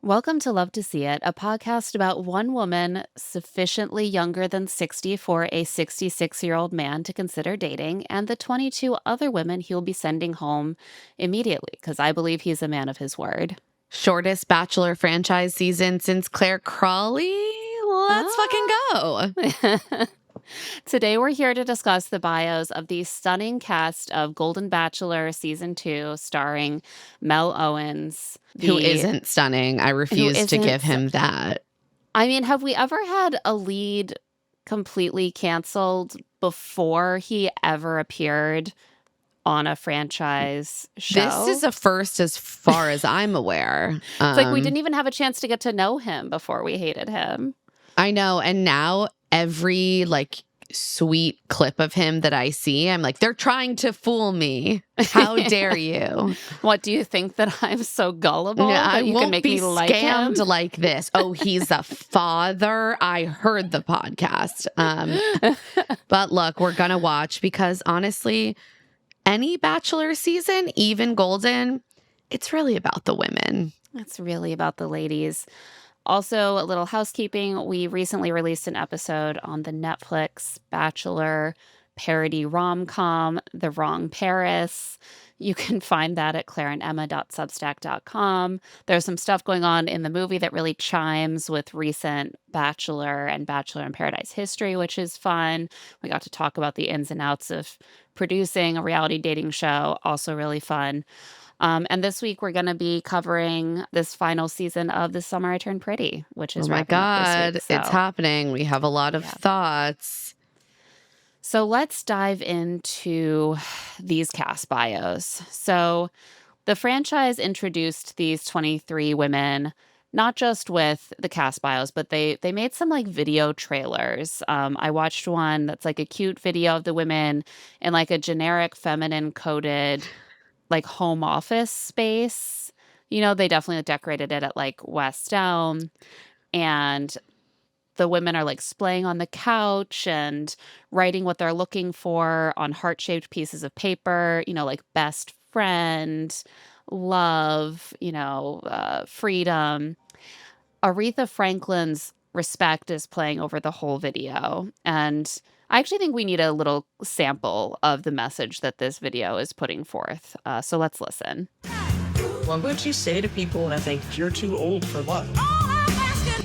Welcome to Love to See It, a podcast about one woman sufficiently younger than 60 for a 66-year-old man to consider dating, and the 22 other women he'll be sending home immediately, because I believe he's a man of his word. Shortest Bachelor franchise season since Claire Crawley? Let's fucking go. Today, we're here to discuss the bios of the stunning cast of Golden Bachelor Season 2, starring Mel Owens. Who isn't stunning. I refuse to give him that. I mean, have we ever had a lead completely canceled before he ever appeared on a franchise show? This is a first as far as I'm aware. It's like we didn't even have a chance to get to know him before we hated him. I know. And now every sweet clip of him that I see, I'm like, they're trying to fool me. How dare you? What, do you think that I'm so gullible that you won't can make be me like him? Scammed like this. Oh, he's a father. I heard the podcast. But look, we're gonna watch because honestly, any Bachelor season, even Golden, it's really about the women. It's really about the ladies. Also, a little housekeeping. We recently released an episode on the Netflix Bachelor parody rom-com, The Wrong Paris. You can find that at claireandemma.substack.com. There's some stuff going on in the movie that really chimes with recent Bachelor and Bachelor in Paradise history, which is fun. We got to talk about the ins and outs of producing a reality dating show, also really fun. And this week, we're going to be covering this final season of The Summer I Turned Pretty, which is oh my God, this week, it's happening. We have a lot of thoughts. So let's dive into these cast bios. So the franchise introduced these 23 women, not just with the cast bios, but they made some video trailers. I watched one that's a cute video of the women in a generic feminine coded home office space. They definitely decorated it at West Elm, and the women are splaying on the couch and writing what they're looking for on heart-shaped pieces of paper, best friend, love, freedom. Aretha Franklin's Respect is playing over the whole video, and I actually think we need a little sample of the message that this video is putting forth. So let's listen. What would you say to people that think you're too old for what?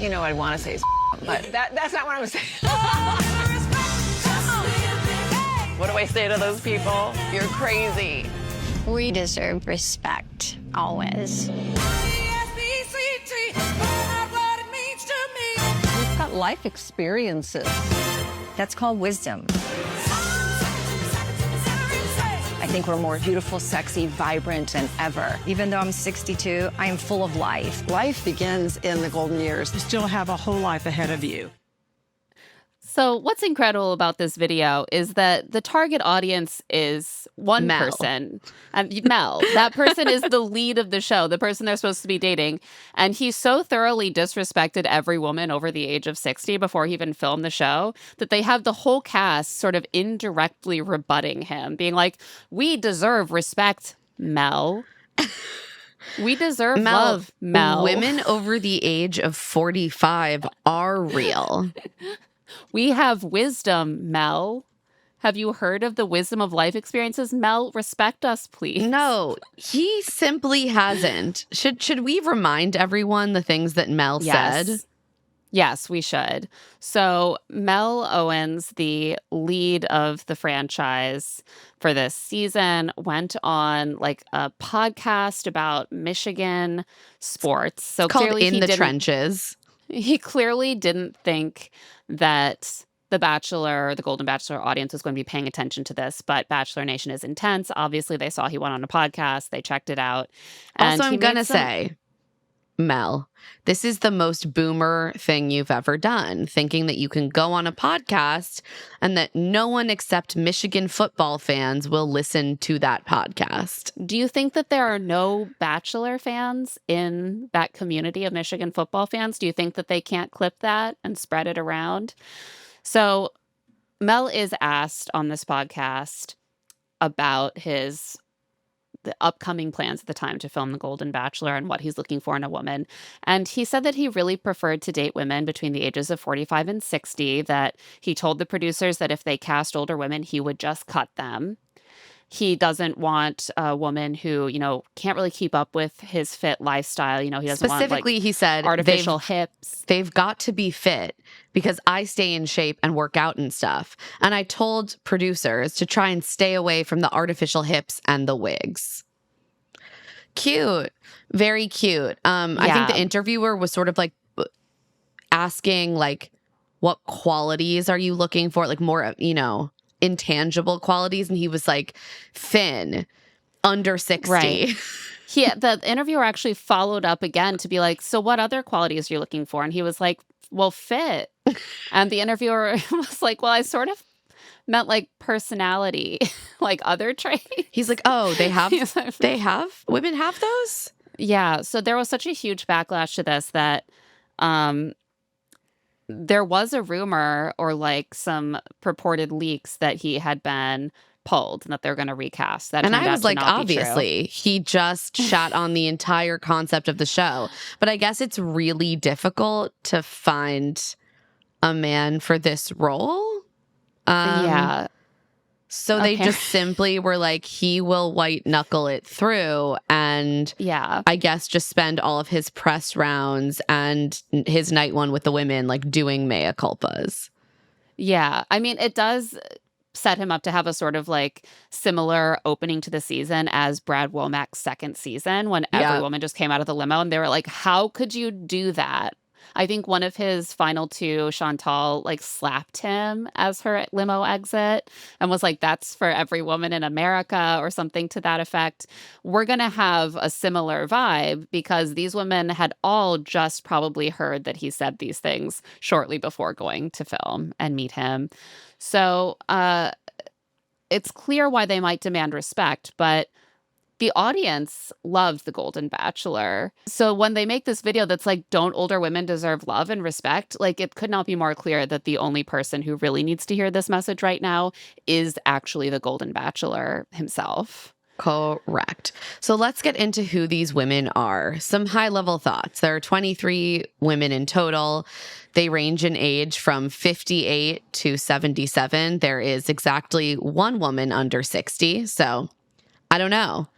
I'd want to say but that's not what I'm saying. What do I say to those people? You're crazy. We deserve respect, always. We've got life experiences. That's called wisdom. I think we're more beautiful, sexy, vibrant than ever. Even though I'm 62, I am full of life. Life begins in the golden years. You still have a whole life ahead of you. So what's incredible about this video is that the target audience is one person. Mel. That person is the lead of the show, the person they're supposed to be dating. And he so thoroughly disrespected every woman over the age of 60 before he even filmed the show that they have the whole cast sort of indirectly rebutting him, being like, we deserve respect, Mel. We deserve love, Mel. Women over the age of 45 are real. We have wisdom, Mel. Have you heard of the wisdom of life experiences? Mel, respect us, please. No, he simply hasn't. Should we remind everyone the things that Mel said? Yes, we should. So Mel Owens, the lead of the franchise for this season, went on a podcast about Michigan sports. So It's called clearly In the Trenches. He clearly didn't think that the Bachelor, the Golden Bachelor audience was going to be paying attention to this, but Bachelor Nation is intense. Obviously, they saw he went on a podcast. They checked it out. Also, I'm going to say, Mel, this is the most boomer thing you've ever done, thinking that you can go on a podcast and that no one except Michigan football fans will listen to that podcast. Do you think that there are no Bachelor fans in that community of Michigan football fans? Do you think that they can't clip that and spread it around? So Mel is asked on this podcast about his the upcoming plans at the time to film The Golden Bachelor and what he's looking for in a woman. And he said that he really preferred to date women between the ages of 45 and 60, that he told the producers that if they cast older women, he would just cut them. He doesn't want a woman who, can't really keep up with his fit lifestyle. He doesn't Specifically, want he said artificial hips. They've got to be fit because I stay in shape and work out and stuff. And I told producers to try and stay away from the artificial hips and the wigs. Cute. Very cute. I think the interviewer was sort of like asking like, what qualities are you looking for? Like more, intangible qualities. And he was like, thin, under 60. Right. The interviewer actually followed up again to be like, so what other qualities are you looking for? And he was like, well, fit. And the interviewer was like, well, I sort of meant like personality, like other traits. He's like, oh, women have those? Yeah. So there was such a huge backlash to this that there was a rumor or like some purported leaks that he had been pulled and that they're going to recast. That and turned I out was to like, not be true. obviously, he just shat on the entire concept of the show. But I guess it's really difficult to find a man for this role. Yeah. So they just simply were like, he will white knuckle it through and I guess just spend all of his press rounds and his night one with the women like doing mea culpas. Yeah. I mean, it does set him up to have a sort of like similar opening to the season as Brad Womack's second season when every woman just came out of the limo and they were like, how could you do that? I think one of his final two, Chantal, like slapped him as her limo exit and was like, that's for every woman in America or something to that effect. We're going to have a similar vibe because these women had all just probably heard that he said these things shortly before going to film and meet him. So it's clear why they might demand respect, but the audience loved The Golden Bachelor. So when they make this video that's like, don't older women deserve love and respect? Like, it could not be more clear that the only person who really needs to hear this message right now is actually The Golden Bachelor himself. Correct. So let's get into who these women are. Some high-level thoughts. There are 23 women in total. They range in age from 58 to 77. There is exactly one woman under 60. So I don't know.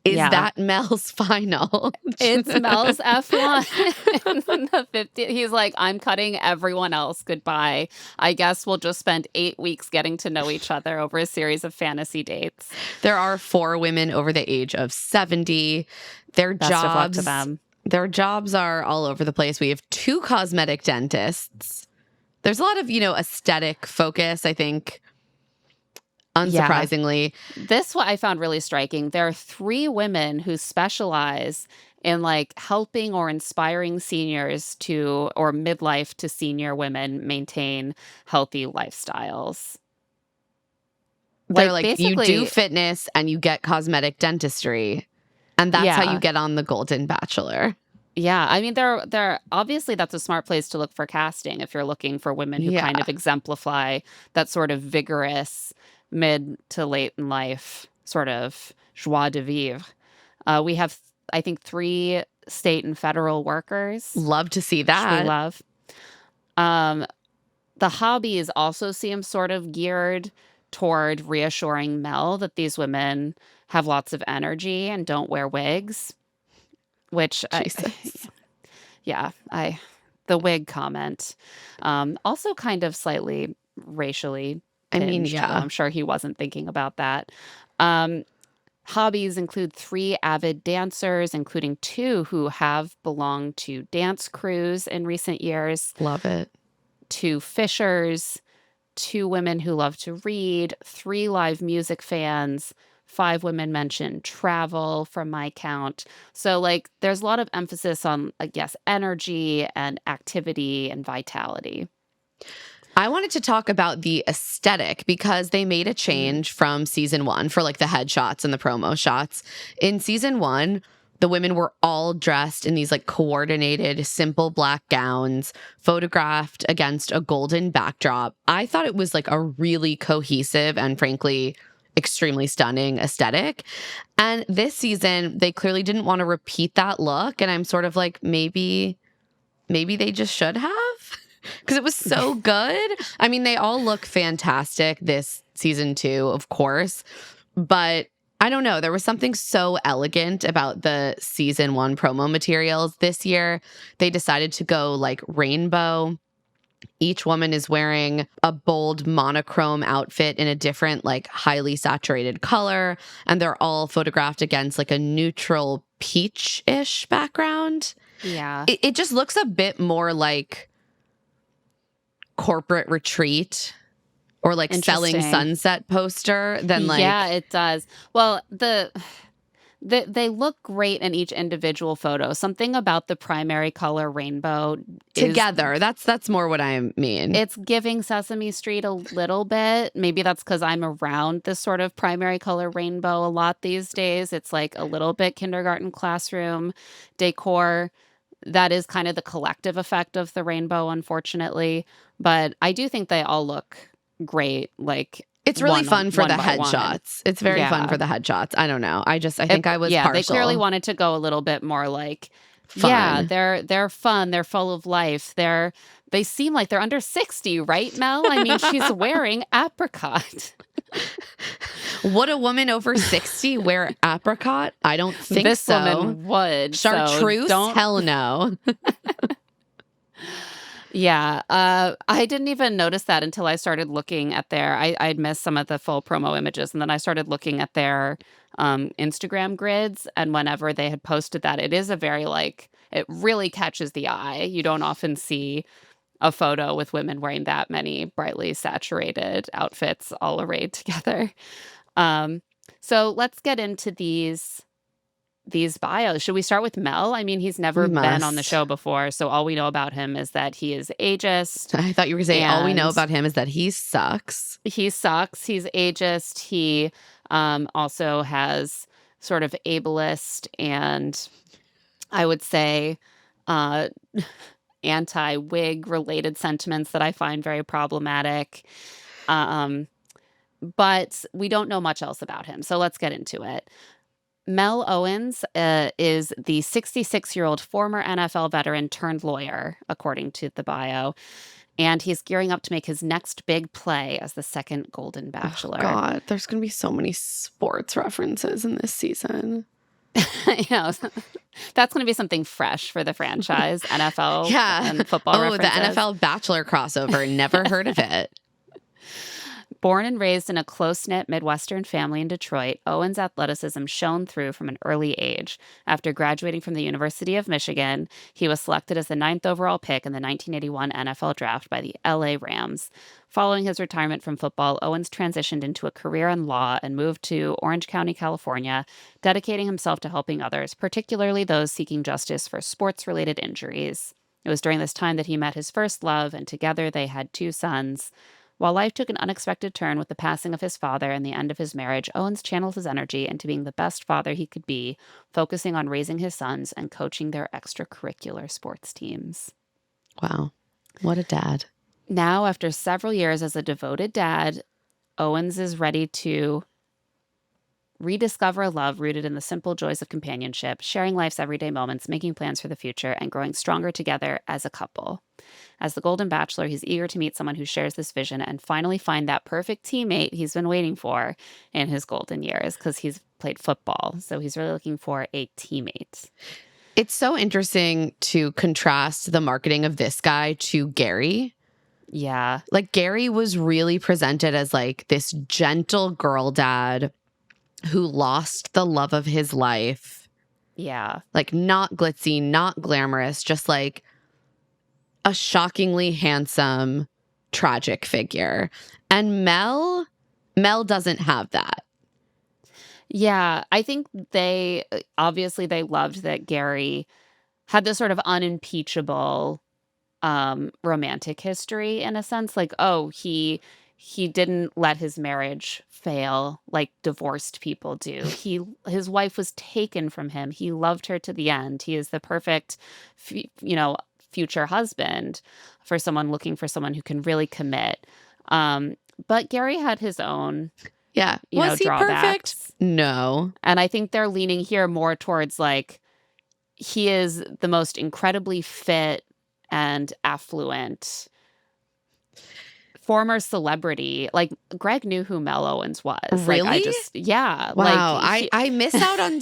Is that Mel's final? It's Mel's F1 in the 50. He's like, I'm cutting everyone else goodbye. I guess we'll just spend 8 weeks getting to know each other over a series of fantasy dates. There are 4 women over the age of 70. Best of luck to them. Their jobs are all over the place. We have 2 cosmetic dentists. There's a lot of, aesthetic focus, I think. Unsurprisingly. Yeah. This what I found really striking. There are 3 women who specialize in like helping or inspiring seniors to, or midlife to senior women maintain healthy lifestyles. They're like you do fitness and you get cosmetic dentistry. And that's how you get on The Golden Bachelor. Yeah, I mean, they're obviously that's a smart place to look for casting if you're looking for women who kind of exemplify that sort of vigorous mid to late in life sort of joie de vivre. We have, I think, 3 state and federal workers. Love to see that. We love. The hobbies also seem sort of geared toward reassuring Mel that these women have lots of energy and don't wear wigs, which the wig comment, also kind of slightly racially tinged, I'm sure he wasn't thinking about that. Hobbies include 3 avid dancers, including 2 who have belonged to dance crews in recent years. Love it. 2 fishers, 2 women who love to read, 3 live music fans, 5 women mentioned travel from my count. So like there's a lot of emphasis on, I guess, energy and activity and vitality. I wanted to talk about the aesthetic because they made a change from season 1 for like the headshots and the promo shots. In season 1, the women were all dressed in these like coordinated, simple black gowns, photographed against a golden backdrop. I thought it was like a really cohesive and frankly extremely stunning aesthetic. And this season, they clearly didn't want to repeat that look. And I'm sort of like, maybe they just should have, because it was so good. I mean, they all look fantastic this season too, of course. But I don't know. There was something so elegant about the season 1 promo materials this year. They decided to go like rainbow. Each woman is wearing a bold monochrome outfit in a different, like highly saturated color. And they're all photographed against like a neutral peach-ish background. Yeah. It just looks a bit more like corporate retreat or like selling sunset poster than like... Yeah, it does. Well, they look great in each individual photo. Something about the primary color rainbow together. That's more what I mean. It's giving Sesame Street a little bit. Maybe that's because I'm around this sort of primary color rainbow a lot these days. It's like a little bit kindergarten classroom decor. That is kind of the collective effect of the rainbow, unfortunately. But I do think they all look great. Like, it's really fun for the headshots. It's very fun for the headshots. I don't know. I think I was partial. They clearly wanted to go a little bit more like fun. Yeah, they're fun. They're full of life. They seem like they're under 60, right, Mel? I mean, she's wearing apricot. Would a woman over 60 wear apricot? I don't think this so. This woman would. Chartreuse? Hell no. Yeah, I didn't even notice that until I started looking at I'd missed some of the full promo images, and then I started looking at their Instagram grids, and whenever they had posted that, it is a very, like, it really catches the eye. You don't often see a photo with women wearing that many brightly saturated outfits all arrayed together. So let's get into these bios. Should we start with Mel? I mean, he's never been on the show before, so all we know about him is that he is ageist. I thought you were saying all we know about him is that he sucks. He sucks. He's ageist. He also has sort of ableist and I would say anti-wig related sentiments that I find very problematic. But we don't know much else about him, so let's get into it. Mel Owens is the 66-year-old former NFL veteran turned lawyer, according to the bio. And he's gearing up to make his next big play as the second Golden Bachelor. Oh, God, there's going to be so many sports references in this season. That's going to be something fresh for the franchise, NFL and football references. The NFL Bachelor crossover. Never heard of it. Born and raised in a close-knit Midwestern family in Detroit, Owens' athleticism shone through from an early age. After graduating from the University of Michigan, he was selected as the 9th overall pick in the 1981 NFL Draft by the LA Rams. Following his retirement from football, Owens transitioned into a career in law and moved to Orange County, California, dedicating himself to helping others, particularly those seeking justice for sports-related injuries. It was during this time that he met his first love, and together they had 2 sons. While life took an unexpected turn with the passing of his father and the end of his marriage, Owens channeled his energy into being the best father he could be, focusing on raising his sons and coaching their extracurricular sports teams. Wow. What a dad. Now, after several years as a devoted dad, Owens is ready to rediscover a love rooted in the simple joys of companionship, sharing life's everyday moments, making plans for the future, and growing stronger together as a couple. As the Golden Bachelor, he's eager to meet someone who shares this vision and finally find that perfect teammate he's been waiting for in his golden years, because he's played football. So he's really looking for a teammate. It's so interesting to contrast the marketing of this guy to Gary. Yeah. Like, Gary was really presented as like this gentle girl dad who lost the love of his life. Yeah. Like, not glitzy, not glamorous, just like a shockingly handsome, tragic figure. And Mel doesn't have that. Yeah. I think they loved that Gary had this sort of unimpeachable romantic history, in a sense. Like, oh, he didn't let his marriage fail like divorced people do. His wife was taken from him. He loved her to the end. He is the perfect, future husband for someone looking for someone who can really commit. But Gary had his own Yeah. Was he drawbacks. perfect? No. And I think they're leaning here more towards like he is the most incredibly fit and affluent former celebrity. Like Greg knew who Mel Owens was. Really? Yeah. Wow. Like I miss out on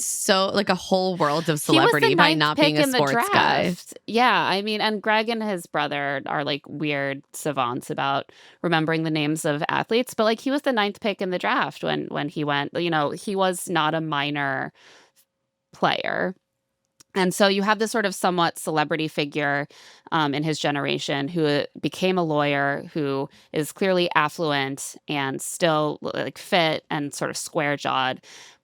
like a whole world of celebrity he was the by ninth not pick being a in the sports guy. draft. Yeah, I mean, and Greg and his brother are like weird savants about remembering the names of athletes, but like he was the ninth pick in the draft when he went. He was not a minor player. And so you have this sort of somewhat celebrity figure in his generation who became a lawyer, who is clearly affluent and still like fit and sort of square jawed.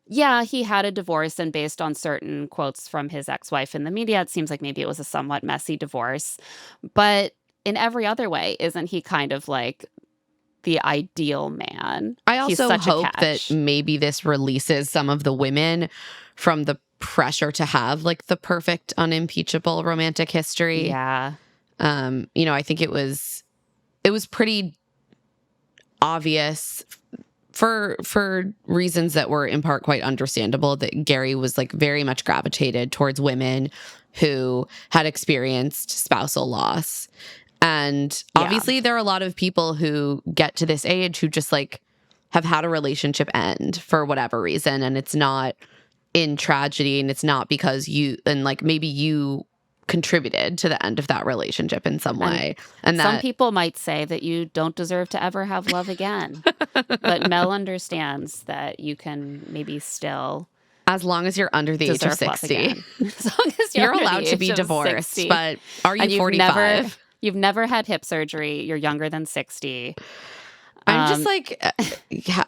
Yeah, he had a divorce, and based on certain quotes from his ex-wife in the media, it seems like maybe it was a somewhat messy divorce. But in every other way, isn't he kind of like the ideal man? I He's also such a hope catch. that maybe this releases some of the women from the pressure to have like the perfect unimpeachable romantic history. Yeah. I think it was pretty obvious for reasons that were in part quite understandable that Gary was like very much gravitated towards women who had experienced spousal loss. And obviously there are a lot of people who get to this age who just like have had a relationship end for whatever reason, and it's not in tragedy, and it's not because maybe you contributed to the end of that relationship in some way. And some people might say that you don't deserve to ever have love again. But Mel understands that you can maybe still, as long as you're under the age of deserve love 60. again. As long as You're under allowed the to be age of divorced, 60. but are you And 45? You've never had hip surgery. You're younger than 60. I'm just like,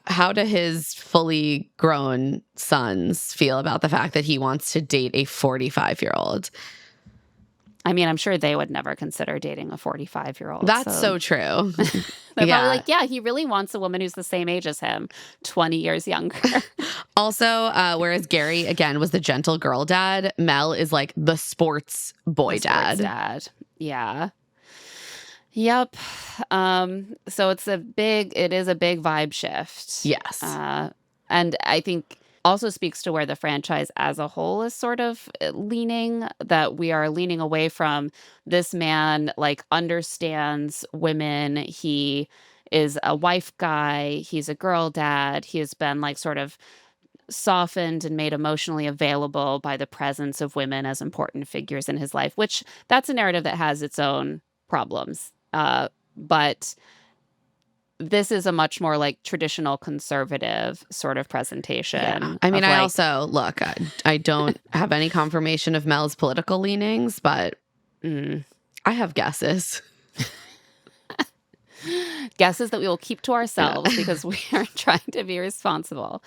how do his fully grown sons feel about the fact that he wants to date a 45-year-old? I mean, I'm sure they would never consider dating a 45-year-old. That's so true. They're probably like, yeah, he really wants a woman who's the same age as him, 20 years younger. Also, whereas Gary, again, was the gentle girl dad, Mel is like the sports boy dad. Sports dad. Yeah. Yep. So it is a big vibe shift. Yes. And I think also speaks to where the franchise as a whole is sort of leaning, that we are leaning away from this man, like understands women. He is a wife guy. He's a girl dad. He has been like sort of softened and made emotionally available by the presence of women as important figures in his life, which that's a narrative that has its own problems. But this is a much more like traditional conservative sort of presentation. Yeah. I mean, I don't have any confirmation of Mel's political leanings, but I have guesses. Guesses that we will keep to ourselves because we are trying to be responsible.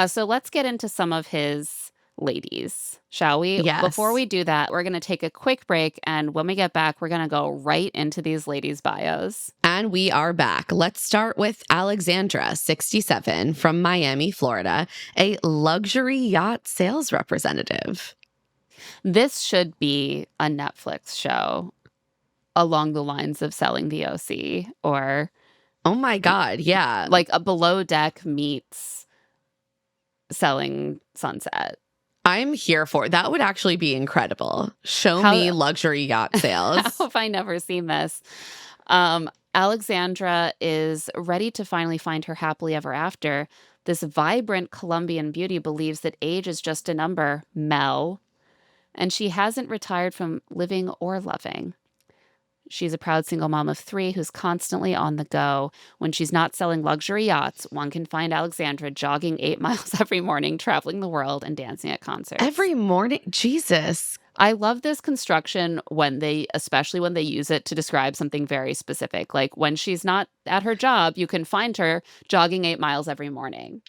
So let's get into some of his ladies, shall we? Yes. Before we do that, we're going to take a quick break. And when we get back, we're going to go right into these ladies' bios. And we are back. Let's start with Alexandra, 67, from Miami, Florida, a luxury yacht sales representative. This should be a Netflix show along the lines of Selling the OC, or oh my God, yeah. like a Below Deck meets Selling Sunset. I'm here for it. That would actually be incredible. Show me luxury yacht sales. How have I never seen this? Alexandra is ready to finally find her happily ever after. This vibrant Colombian beauty believes that age is just a number, Mel, and she hasn't retired from living or loving. She's a proud single mom of 3 who's constantly on the go. When she's not selling luxury yachts, one can find Alexandra jogging 8 miles every morning, traveling the world, and dancing at concerts. Every morning? Jesus. I love this construction especially when they use it to describe something very specific. Like when she's not at her job, you can find her jogging 8 miles every morning.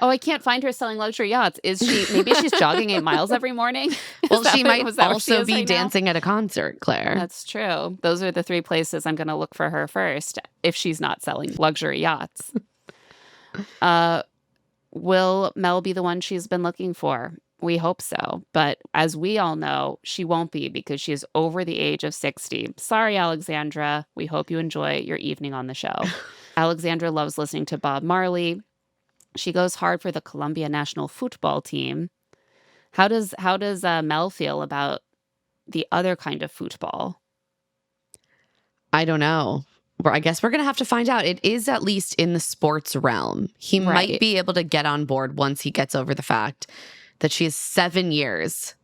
Oh, I can't find her selling luxury yachts. Maybe she's jogging 8 miles every morning? Well, she might also be right dancing at a concert, Claire. That's true. Those are the 3 places I'm going to look for her first if she's not selling luxury yachts. Will Mel be the one she's been looking for? We hope so. But as we all know, she won't be because she is over the age of 60. Sorry, Alexandra. We hope you enjoy your evening on the show. Alexandra loves listening to Bob Marley. She goes hard for the Colombia national football team. How does Mel feel about the other kind of football? I don't know. I guess we're going to have to find out. It is at least in the sports realm. He might Right. be able to get on board once he gets over the fact that she is 7 years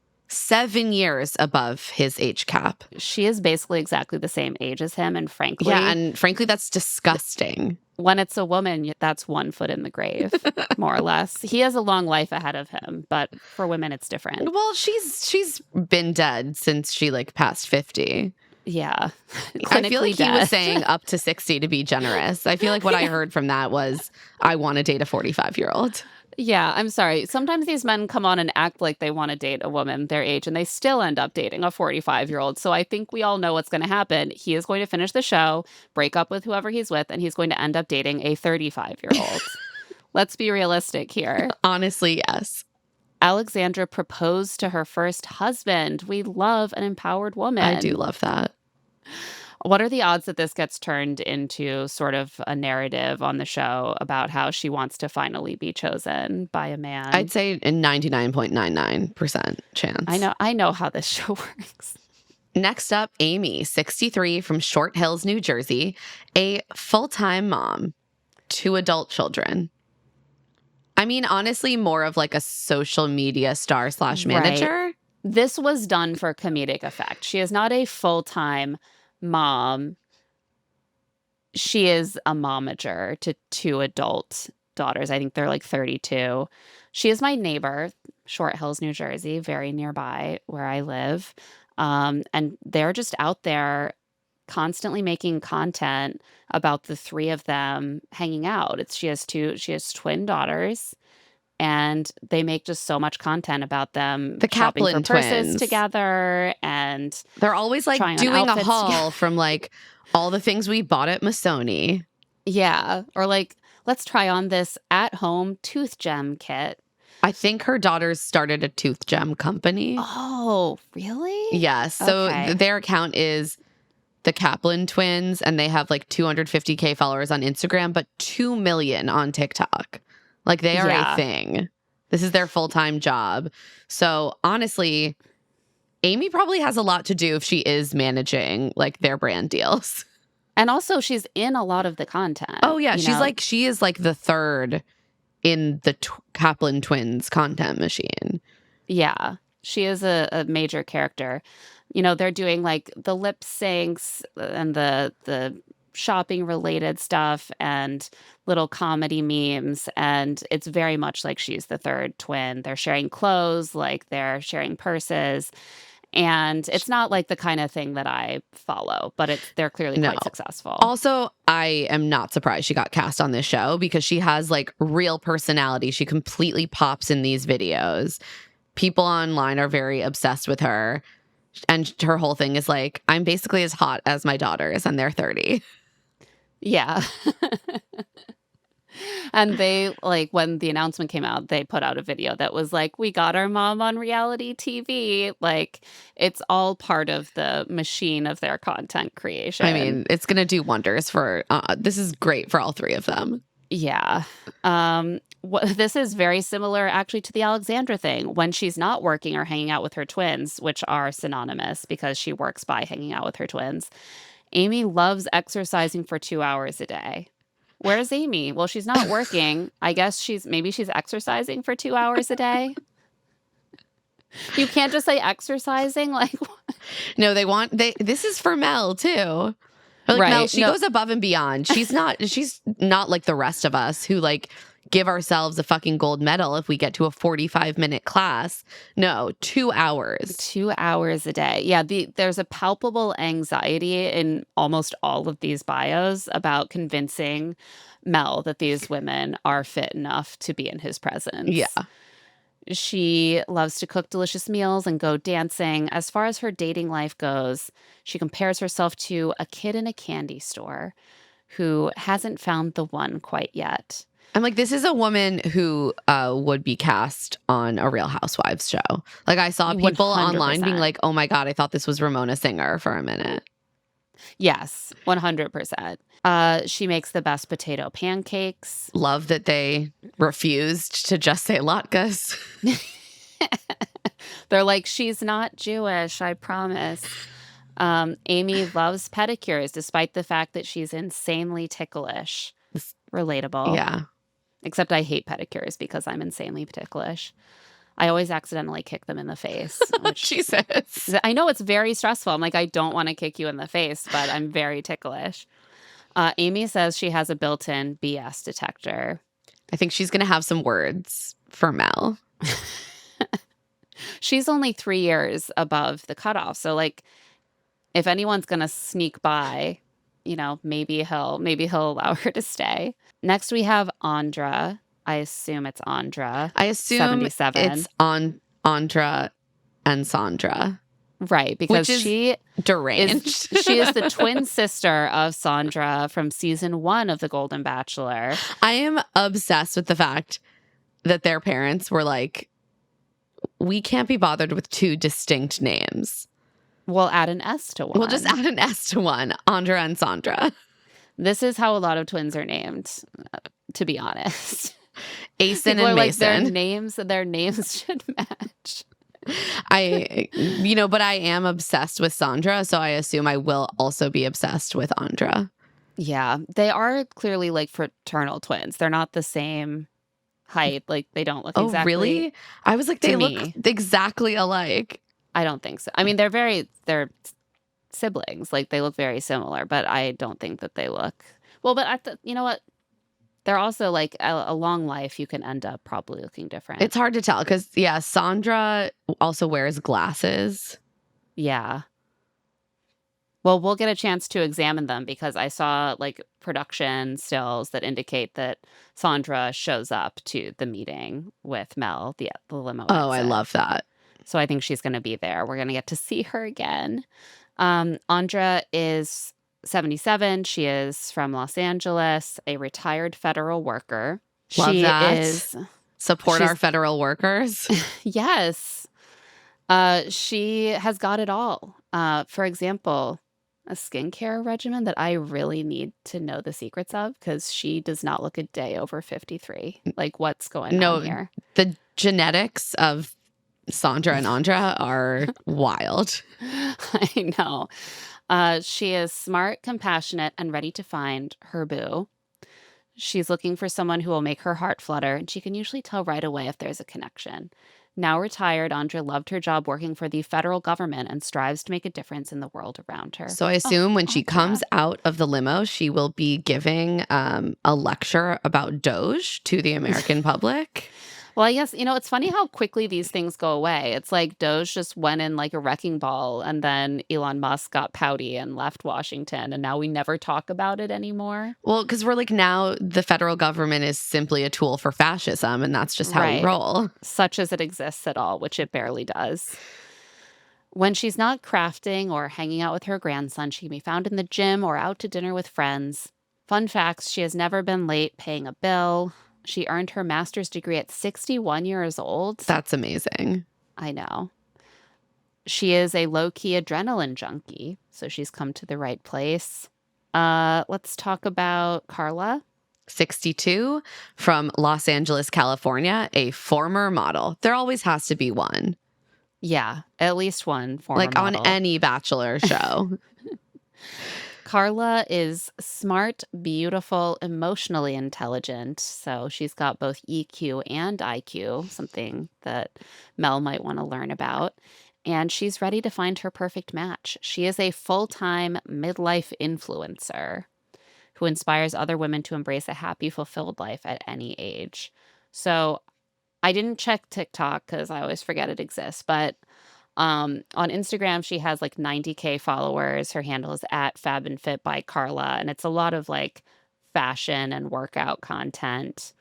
above his age cap. She is basically exactly the same age as him, and frankly, Yeah, and frankly, that's disgusting. when it's a woman, that's 1 foot in the grave, more or less. He has a long life ahead of him, but for women, it's different. Well, she's been dead since she like passed 50. Yeah. I feel like Clinically he was dead. saying up to 60 to be generous. I feel like what I heard from that was, I want to date a 45-year-old. Yeah, I'm sorry. Sometimes these men come on and act like they want to date a woman their age, and they still end up dating a 45-year-old. So I think we all know what's going to happen. He is going to finish the show, break up with whoever he's with, and he's going to end up dating a 35-year-old. Let's be realistic here. Honestly, yes. Alexandra proposed to her first husband. We love an empowered woman. I do love that. What are the odds that this gets turned into sort of a narrative on the show about how she wants to finally be chosen by a man? I'd say a 99.99% chance. I know how this show works. Next up, Amy, 63, from Short Hills, New Jersey, a full-time mom, 2 adult children. I mean, honestly, more of like a social media star / manager. Right. This was done for comedic effect. She is not a full-time mom. She is a momager to 2 adult daughters. I think they're like 32. She is my neighbor, Short Hills, New Jersey, very nearby where I live. And they're just out there constantly making content about the 3 of them hanging out. She has twin daughters, and they make just so much content about them The shopping Kaplan for purses twins together, and They're always like trying on doing a outfits haul together. from like all the things we bought at Missoni. yeah, or like, let's try on this at-home tooth gem kit. I think her daughters started a tooth gem company. Oh, really? Yeah. So Okay. their account is the Kaplan twins, and they have like 250K followers on Instagram, but 2 million on TikTok. Like they are Yeah. a thing. This is their full-time job. So honestly, Amy probably has a lot to do if she is managing like their brand deals. And also, she's in a lot of the content. Oh yeah, you she know? is like the third in the Kaplan twins content machine. Yeah, she is a major character. You know, they're doing like the lip syncs and the shopping related stuff and little comedy memes, and it's very much like she's the third twin. They're sharing clothes, like they're sharing purses, and it's not like the kind of thing that I follow, but they're clearly No. quite successful. Also, I am not surprised she got cast on this show because she has like real personality. She completely pops in these videos. People online are very obsessed with her. And her whole thing is like, I'm basically as hot as my daughters, and they're 30. Yeah. And they, like, when the announcement came out, they put out a video that was like, we got our mom on reality TV. Like, it's all part of the machine of their content creation. I mean, it's going to do wonders for, this is great for all 3 of them. Yeah. This is very similar actually to the Alexandra thing. When she's not working or hanging out with her twins, which are synonymous because she works by hanging out with her twins, Amy loves exercising for 2 hours a day. Where's Amy? Well, she's not working. I guess she's exercising for 2 hours a day. You can't just say exercising. Like, No, this is for Mel too. Like Right. Mel, she No. goes above and beyond. She's not like the rest of us who like give ourselves a fucking gold medal if we get to a 45-minute class. No, 2 hours. 2 hours a day. Yeah, there's a palpable anxiety in almost all of these bios about convincing Mel that these women are fit enough to be in his presence. Yeah. She loves to cook delicious meals and go dancing. As far as her dating life goes, she compares herself to a kid in a candy store who hasn't found the one quite yet. I'm like, this is a woman who would be cast on a Real Housewives show. Like I saw people online being 100%. like, oh my God, I thought this was Ramona Singer for a minute. Yes, 100%. She makes the best potato pancakes. Love that they refused to just say latkes. They're like, she's not Jewish, I promise. Amy loves pedicures despite the fact that she's insanely ticklish. Relatable. Yeah. Except I hate pedicures because I'm insanely ticklish. I always accidentally kick them in the face. Which, Jesus. I know it's very stressful. I'm like, I don't want to kick you in the face, but I'm very ticklish. Amy says she has a built-in BS detector. I think she's going to have some words for Mel. She's only 3 years above the cutoff. So, like, if anyone's going to sneak by, you know, maybe he'll allow her to stay. Next, we have Andra. I assume it's Andra. I assume 77. it's Andra and Sandra. Right, because Which is she deranged. she is the twin sister of Sandra from season 1 of The Golden Bachelor. I am obsessed with the fact that their parents were like, we can't be bothered with 2 distinct names. We'll add an S to one. We'll just add an S to one, Andra and Sandra. This is how a lot of twins are named, to be honest. Asen People and are like, Mason. their names should match. But I am obsessed with Sandra, so I assume I will also be obsessed with Andra. Yeah, they are clearly like fraternal twins. They're not the same height. Like, they don't look exactly. Oh, really? I was like, they to look me. exactly alike. I don't think so. I mean, they're siblings. Like, they look very similar, but I don't think that they look well. But you know what? They're also like a long life. You can end up probably looking different. It's hard to tell because, yeah, Sandra also wears glasses. Yeah. Well, we'll get a chance to examine them because I saw like production stills that indicate that Sandra shows up to the meeting with Mel, the limo. Oh, I exit. love that. So I think she's going to be there. We're going to get to see her again. Andra is 77. She is from Los Angeles, a retired federal worker. Love she that. is Support our federal workers. Yes. She has got it all. For example, a skincare regimen that I really need to know the secrets of because she does not look a day over 53. Like, what's going on here? The genetics of Sandra and Andra are wild. I know. She is smart, compassionate, and ready to find her boo. She's looking for someone who will make her heart flutter, and she can usually tell right away if there's a connection. Now retired, Andra loved her job working for the federal government and strives to make a difference in the world around her. So I assume when she comes out of the limo, she will be giving a lecture about Doge to the American public. Well, I guess, it's funny how quickly these things go away. It's like Doge just went in like a wrecking ball, and then Elon Musk got pouty and left Washington, and now we never talk about it anymore. Well, because we're like, now the federal government is simply a tool for fascism, and that's just how we roll. Such as it exists at all, which it barely does. When she's not crafting or hanging out with her grandson, she can be found in the gym or out to dinner with friends. Fun facts, she has never been late paying a bill. She earned her master's degree at 61 years old. That's amazing. I know. She is a low-key adrenaline junkie, so she's come to the right place. Let's talk about Carla. 62, from Los Angeles, California, a former model. There always has to be one. Yeah, at least one former model. On any Bachelor show. Carla is smart, beautiful, emotionally intelligent. So she's got both EQ and IQ, something that Mel might want to learn about. And she's ready to find her perfect match. She is a full-time midlife influencer who inspires other women to embrace a happy, fulfilled life at any age. So I didn't check TikTok because I always forget it exists, but on Instagram, she has like 90K followers. Her handle is at Fab and Fit by Carla. And it's a lot of like fashion and workout content.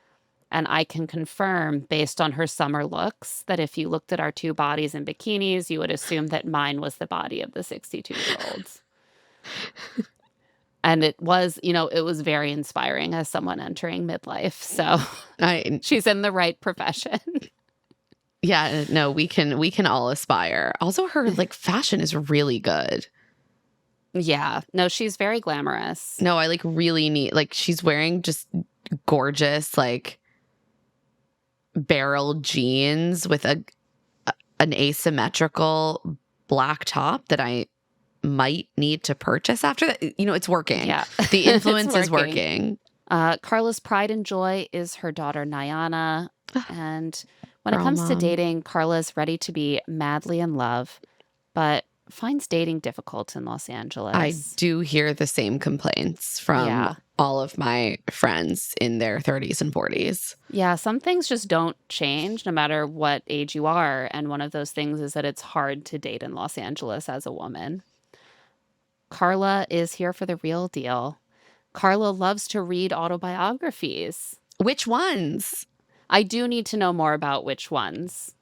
And I can confirm based on her summer looks that if you looked at our 2 bodies in bikinis, you would assume that mine was the body of the 62-year-olds. And it was, it was very inspiring as someone entering midlife. So she's in the right profession. Yeah, no, we can all aspire. Also, her like fashion is really good. Yeah. No, she's very glamorous. No, I like really need, like, she's wearing just gorgeous, like, barrel jeans with an asymmetrical black top that I might need to purchase after that. You know, it's working. Yeah. The influence It's is working. Carla's pride and joy is her daughter, Nyana. And when it Girl, comes to Mom. dating, Carla is ready to be madly in love, but finds dating difficult in Los Angeles. I do hear the same complaints from Yeah. all of my friends in their 30s and 40s. Yeah, some things just don't change no matter what age you are. And one of those things is that it's hard to date in Los Angeles as a woman. Carla is here for the real deal. Carla loves to read autobiographies. Which ones? I do need to know more about which ones.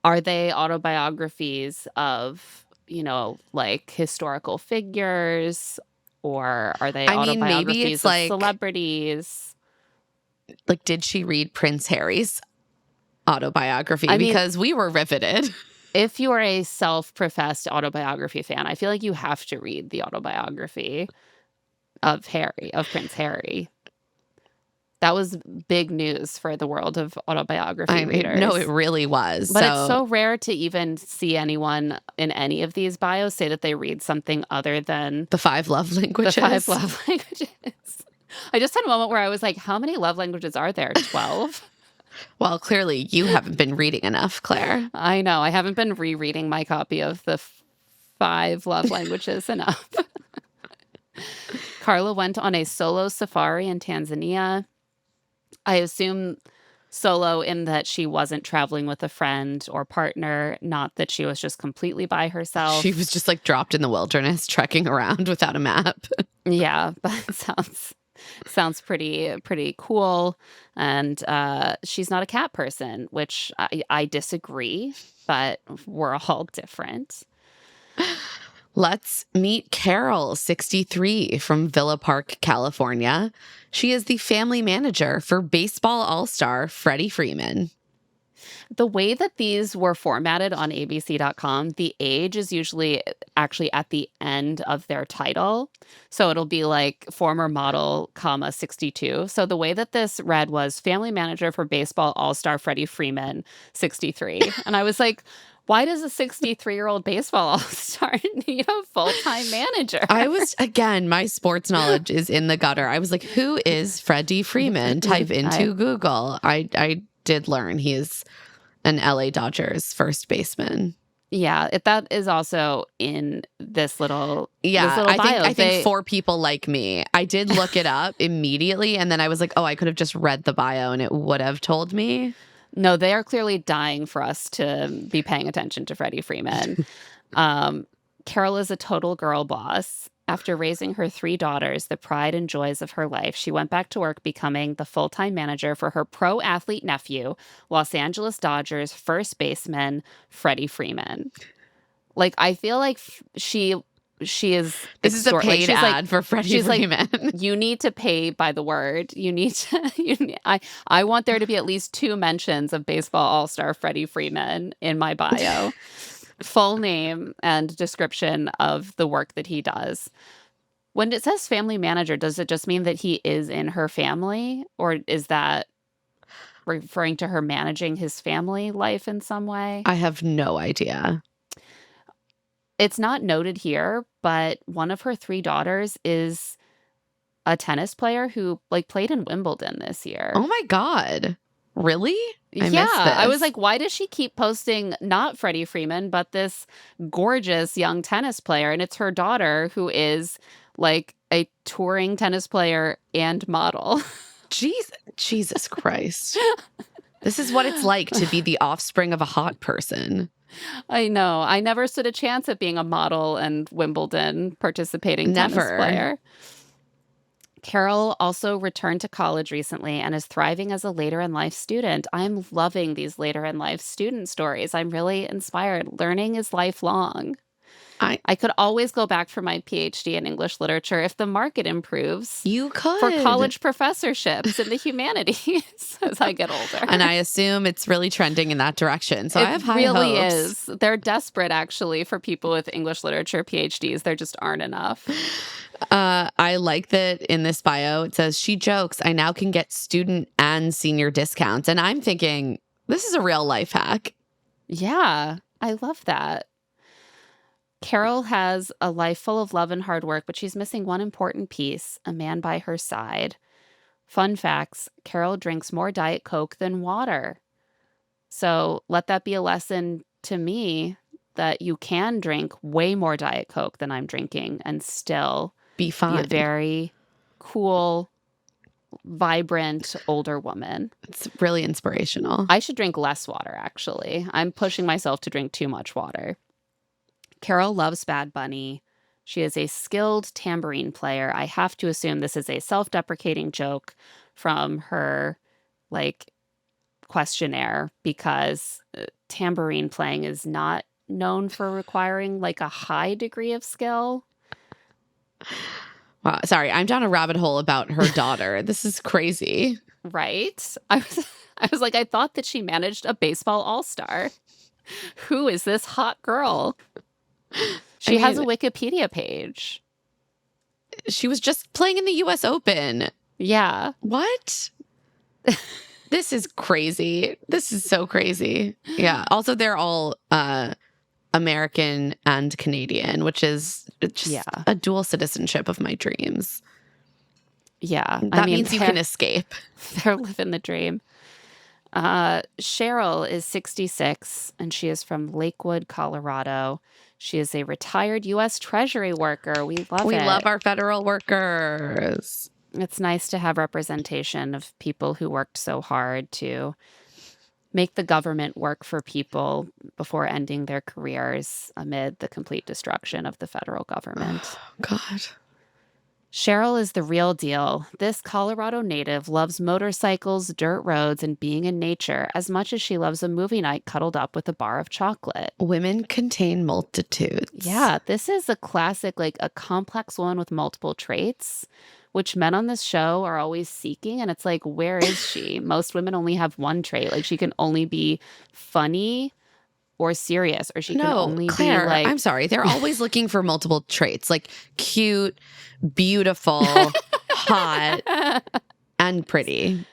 Are they autobiographies of, you know, like historical figures? Or are they I mean, maybe autobiographies it's of like- celebrities? Like, did she read Prince Harry's autobiography? I mean- Because we were riveted. If you are a self-professed autobiography fan, I feel like you have to read the autobiography of Prince Harry. That was big news for the world of autobiography readers. No, it really was. But it's so rare to even see anyone in any of these bios say that they read something other than the 5 love languages. the 5 love languages. I just had a moment where I was like, how many love languages are there? 12? Well, clearly you haven't been reading enough, Claire. I know. I haven't been rereading my copy of the 5 love languages enough. Carla went on a solo safari in Tanzania. I assume solo in that she wasn't traveling with a friend or partner, not that she was just completely by herself. She was just like dropped in the wilderness, trekking around without a map. Yeah, but it sounds pretty cool. And she's not a cat person, which I disagree, but we're all different. Let's meet Carol, 63, from Villa Park, California. She is the family manager for baseball all-star Freddie Freeman. The way that these were formatted on abc.com, the age is usually actually at the end of their title. So it'll be like former model, 62. So the way that this read was family manager for baseball all-star Freddie Freeman, 63. And I was like, why does a 63-year-old baseball all-star need a full-time manager? I was, again, my sports knowledge is in the gutter. I was like, who is Freddie Freeman? Type into Google. I did learn he is an LA Dodgers first baseman. Yeah, that is also in this little Yeah, bio. I think for people like me, I did look it up immediately, and then I was like, oh, I could have just read the bio and it would have told me. No, they are clearly dying for us to be paying attention to Freddie Freeman. Carol is a total girl boss. After raising her 3 daughters, the pride and joys of her life, she went back to work becoming the full-time manager for her pro athlete nephew, Los Angeles Dodgers first baseman, Freddie Freeman. Like, I feel like she is... This is a paid ad for Freddie Freeman. Like, you need to pay by the word. You need to... I want there to be at least 2 mentions of baseball all-star Freddie Freeman in my bio. Full name and description of the work that he does. When it says family manager, does it just mean that he is in her family? Or is that referring to her managing his family life in some way? I have no idea. It's not noted here, but one of her 3 daughters is a tennis player who played in Wimbledon this year. Oh my God. Really? I missed this. I was like, why does she keep posting not Freddie Freeman, but this gorgeous young tennis player? And it's her daughter who is like a touring tennis player and model. Jesus Christ. This is what it's like to be the offspring of a hot person. I know. I never stood a chance at being a model and Wimbledon participating tennis player. Carol also returned to college recently and is thriving as a later in life student. I'm loving these later in life student stories. I'm really inspired. Learning is lifelong. I could always go back for my PhD in English literature if the market improves You could. for college professorships in the humanities as I get older. And I assume it's really trending in that direction. So I have high really hopes. is. They're desperate, actually, for people with English literature PhDs. There just aren't enough. I like that in this bio, it says, she jokes, I now can get student and senior discounts. And I'm thinking, this is a real life hack. Yeah, I love that. Carol has a life full of love and hard work, but she's missing one important piece, a man by her side. Fun facts, Carol drinks more Diet Coke than water. So let that be a lesson to me that you can drink way more Diet Coke than I'm drinking and still Be fine. be a very cool, vibrant older woman. It's really inspirational. I should drink less water, actually. I'm pushing myself to drink too much water. Carol loves Bad Bunny. She is a skilled tambourine player. I have to assume this is a self-deprecating joke from her, questionnaire, because tambourine playing is not known for requiring, a high degree of skill. Wow, sorry, I'm down a rabbit hole about her daughter. This is crazy. Right? I was like, I thought that she managed a baseball all-star. Who is this hot girl? She has a Wikipedia page. She was just playing in the US Open. Yeah. What? This is crazy. This is so crazy. Yeah. Also, they're all American and Canadian, which is just a dual citizenship of my dreams. Yeah. That means you can escape. They're living the dream. Cheryl is 66, and she is from Lakewood, Colorado. She is a retired U.S. Treasury worker. We love it. We love our federal workers. It's nice to have representation of people who worked so hard to make the government work for people before ending their careers amid the complete destruction of the federal government. Oh, God. Cheryl is the real deal. This Colorado native loves motorcycles, dirt roads, and being in nature as much as she loves a movie night cuddled up with a bar of chocolate. Women contain multitudes. Yeah, this is a classic, a complex woman with multiple traits, which men on this show are always seeking. And it's like, where is she? Most women only have one trait. She can only be funny or serious, or she can only Claire, be I'm sorry. They're always looking for multiple traits, cute, beautiful, hot, and pretty.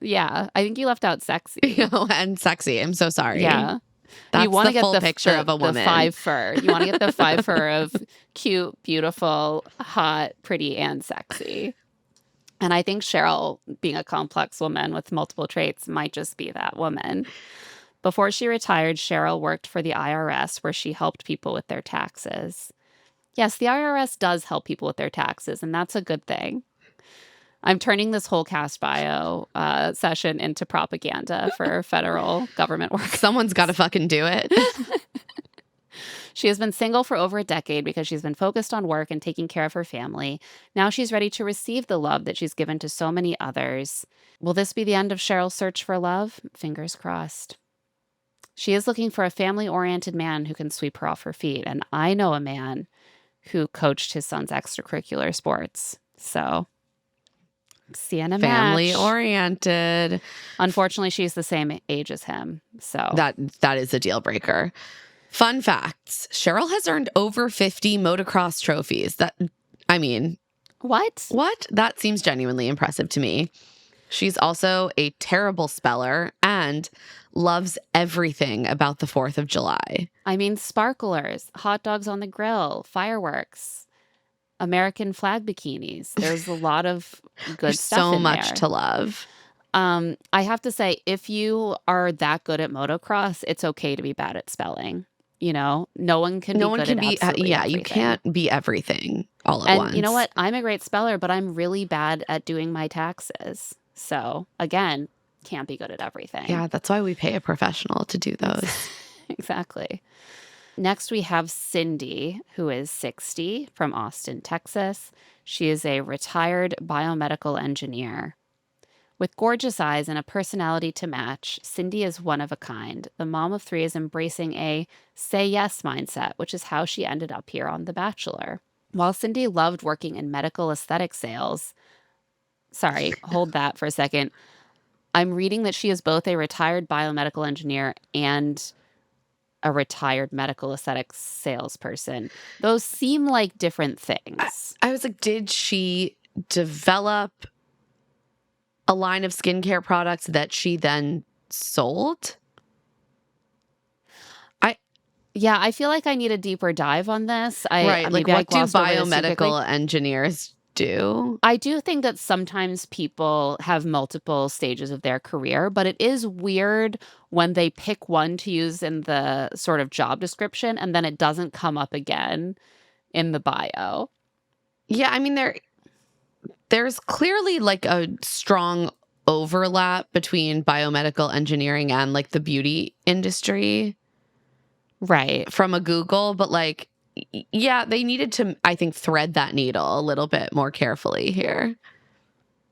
Yeah, I think you left out sexy. And sexy. I'm so sorry. Yeah. That's you want to the get full the picture of a woman. The five fur. You want to get the five fur of cute, beautiful, hot, pretty, and sexy. And I think Cheryl, being a complex woman with multiple traits, might just be that woman. Before she retired, Cheryl worked for the IRS, where she helped people with their taxes. Yes, the IRS does help people with their taxes, and that's a good thing. I'm turning this whole cast bio session into propaganda for federal government work. Someone's got to fucking do it. She has been single for over a decade because she's been focused on work and taking care of her family. Now she's ready to receive the love that she's given to so many others. Will this be the end of Cheryl's search for love? Fingers crossed. She is looking for a family-oriented man who can sweep her off her feet. And I know a man who coached his son's extracurricular sports. So, seeing a Family match. oriented. Unfortunately, she's the same age as him. So that is a deal breaker. Fun facts. Cheryl has earned over 50 motocross trophies. What? That seems genuinely impressive to me. She's also a terrible speller and loves everything about the 4th of July. Sparklers, hot dogs on the grill, fireworks, American flag bikinis. There's a lot of good stuff so in much there. to love. I have to say, if you are that good at motocross, it's okay to be bad at spelling. No one can be good at absolutely everything. You can't be everything all at once. And you know what? I'm a great speller, but I'm really bad at doing my taxes. So again, can't be good at everything. Yeah, that's why we pay a professional to do those. Exactly. Next, we have Cindy, who is 60, from Austin, Texas. She is a retired biomedical engineer. With gorgeous eyes and a personality to match, Cindy is one of a kind. The mom of three is embracing a say yes mindset, which is how she ended up here on The Bachelor. While Cindy loved working in medical aesthetic sales, sorry, hold that for a second. I'm reading that she is both a retired biomedical engineer and a retired medical aesthetics salesperson. Those seem like different things. I was like, did she develop a line of skincare products that she then sold? Yeah, I feel like I need a deeper dive on this. Right. Like, maybe I what do glossed over this too quickly. biomedical engineers do? I do think that sometimes people have multiple stages of their career, but it is weird when they pick one to use in the sort of job description and then it doesn't come up again in the bio. Yeah, I mean, there's clearly like a strong overlap between biomedical engineering and like the beauty industry. Right. From a Google, but like, yeah, they needed to, I think, thread that needle a little bit more carefully here.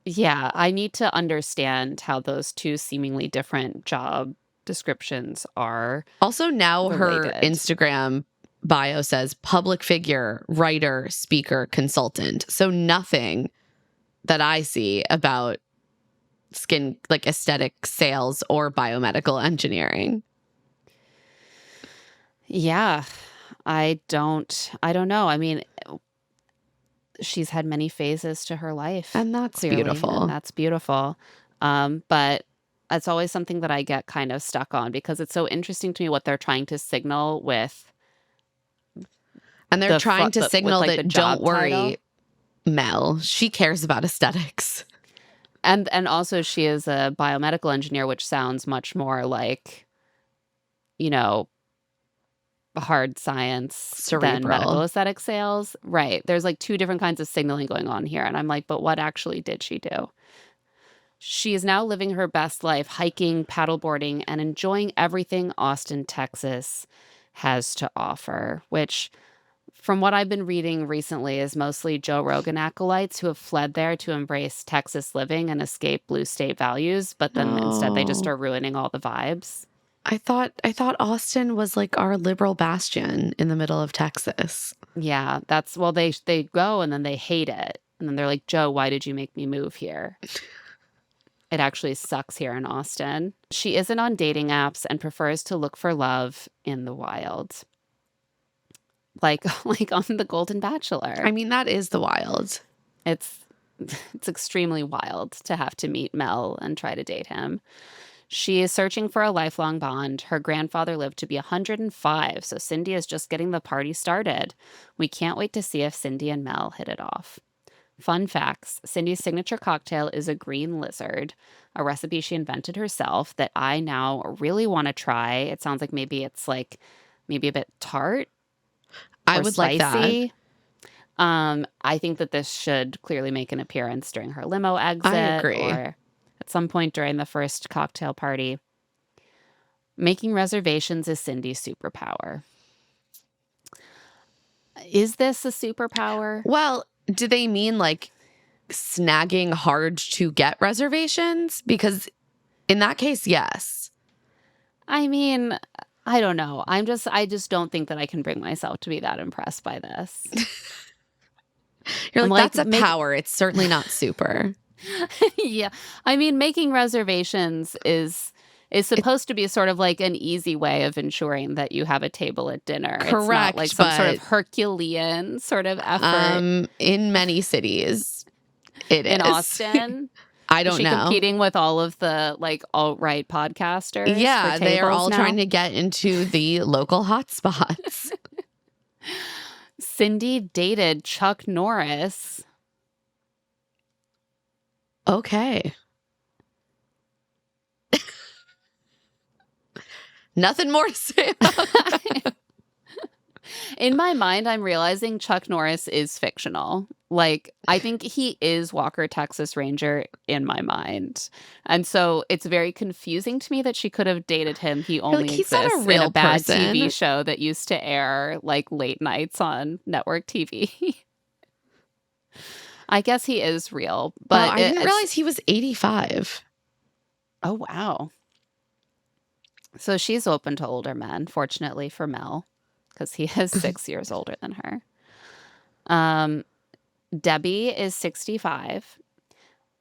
Yeah, I need to understand how those two seemingly different job descriptions are. Also, now her related. Instagram bio says public figure, writer, speaker, consultant. So nothing that I see about skin, like aesthetic sales or biomedical engineering. Yeah, I don't know. I mean, she's had many phases to her life. And that's clearly, beautiful. And that's beautiful. But it's always something that I get kind of stuck on because it's so interesting to me what they're trying to signal with. And they're trying to signal with, like, that the job don't worry, title. Mel, she cares about aesthetics. And also she is a biomedical engineer, which sounds much more like, you know, hard science Cerebral. than medical aesthetic sales. Right. There's like two different kinds of signaling going on here. And I'm like, but what actually did she do? She is now living her best life, hiking, paddleboarding, and enjoying everything Austin, Texas has to offer, which from what I've been reading recently is mostly Joe Rogan acolytes who have fled there to embrace Texas living and escape blue state values, but then instead they just are ruining all the vibes. I thought Austin was like our liberal bastion in the middle of Texas. Yeah, that's, well, they go and then they hate it. And then they're like, Joe, why did you make me move here? It actually sucks here in Austin. She isn't on dating apps and prefers to look for love in the wild. Like on the Golden Bachelor. I mean, that is the wild. It's extremely wild to have to meet Mel and try to date him. She is searching for a lifelong bond. Her grandfather lived to be 105, so Cindy is just getting the party started. We can't wait to see if Cindy and Mel hit it off. Fun facts. Cindy's signature cocktail is a green lizard, a recipe she invented herself that I now really want to try. It sounds like maybe it's like maybe a bit tart. I would like that. I think that this should clearly make an appearance during her limo exit. I agree. Or at some point during the first cocktail party. Making reservations is Cindy's superpower. Is this a superpower? Well, do they mean like snagging hard to get reservations? Because in that case, yes. I mean, I don't know. I just don't think that I can bring myself to be that impressed by this. You're like, that's a make- power. It's certainly not super. Yeah. I mean, making reservations is supposed to be sort of like an easy way of ensuring that you have a table at dinner. Correct, It's not like some sort but- of Herculean sort of effort. In many cities, it in is. Austin. I Is don't she know. competing with all of the like alt-right podcasters? Yeah, for they are tables all now? trying to get into the local hotspots. Cindy dated Chuck Norris. Okay. Nothing more to say about that. In my mind, I'm realizing Chuck Norris is fictional. Like, I think he is Walker, Texas Ranger in my mind. And so it's very confusing to me that she could have dated him. He only like, he's not a exists real in a bad person. TV show that used to air like late nights on network TV. I guess he is real, Well, but I didn't realize he was 85. Oh, wow. So she's open to older men, fortunately for Mel, because he is 6 years older than her. Debbie is 65.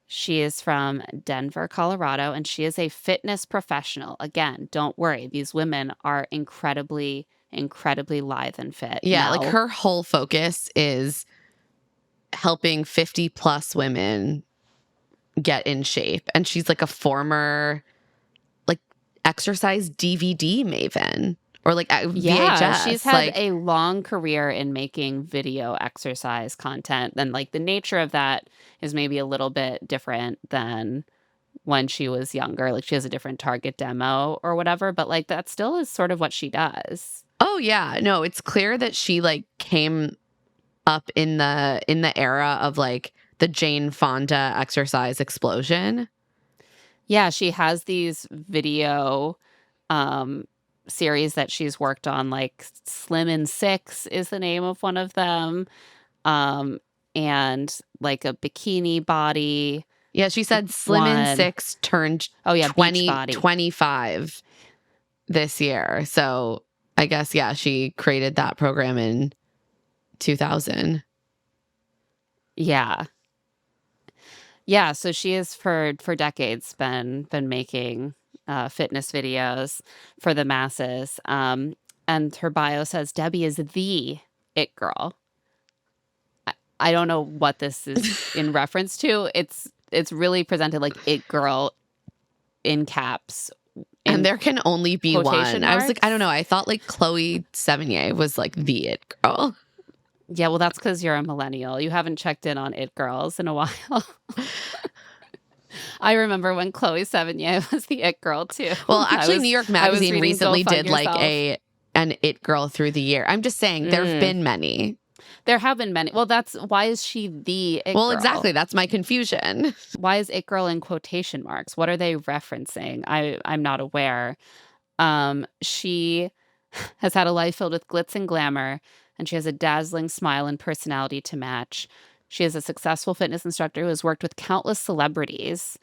She is from Denver, Colorado, and she is a fitness professional. Again, don't worry. These women are incredibly, incredibly lithe and fit. Yeah, Mel, like her whole focus is helping 50 plus women get in shape. And she's like a former like exercise DVD maven or like VHS. yeah, she's had like, a long career in making video exercise content. And like the nature of that is maybe a little bit different than when she was younger. Like she has a different target demo or whatever, but like that still is sort of what she does. oh yeah, no, it's clear that she like came up in the era of like the Jane Fonda exercise explosion. Yeah, she has these video series that she's worked on, like Slim in Six is the name of one of them. And like a bikini body. Yeah, she said Slim in One. 6 turned Oh yeah, beach body. 25 this year. So I guess, yeah, she created that program in 2000. Yeah. Yeah, so she has for decades been making fitness videos for the masses. And her bio says Debbie is the it girl. I don't know what this is in reference to. It's really presented like it girl in caps. And there can only be quotation one. I was like, marks? I don't know. I thought like Chloe Sevigny was like the it girl. Yeah, well, that's because you're a millennial. You haven't checked in on it girls in a while. I remember when Chloe Sevigny was the it girl too. Well, actually, New York Magazine reading recently Go Fuck did like Yourself. an it girl through the year. I'm just saying there have been many. There have been many. Well, that's why is she the it Well, girl? exactly. That's my confusion. Why is it girl in quotation marks? What are they referencing? I'm not aware. She has had a life filled with glitz and glamour, and she has a dazzling smile and personality to match. She is a successful fitness instructor who has worked with countless celebrities.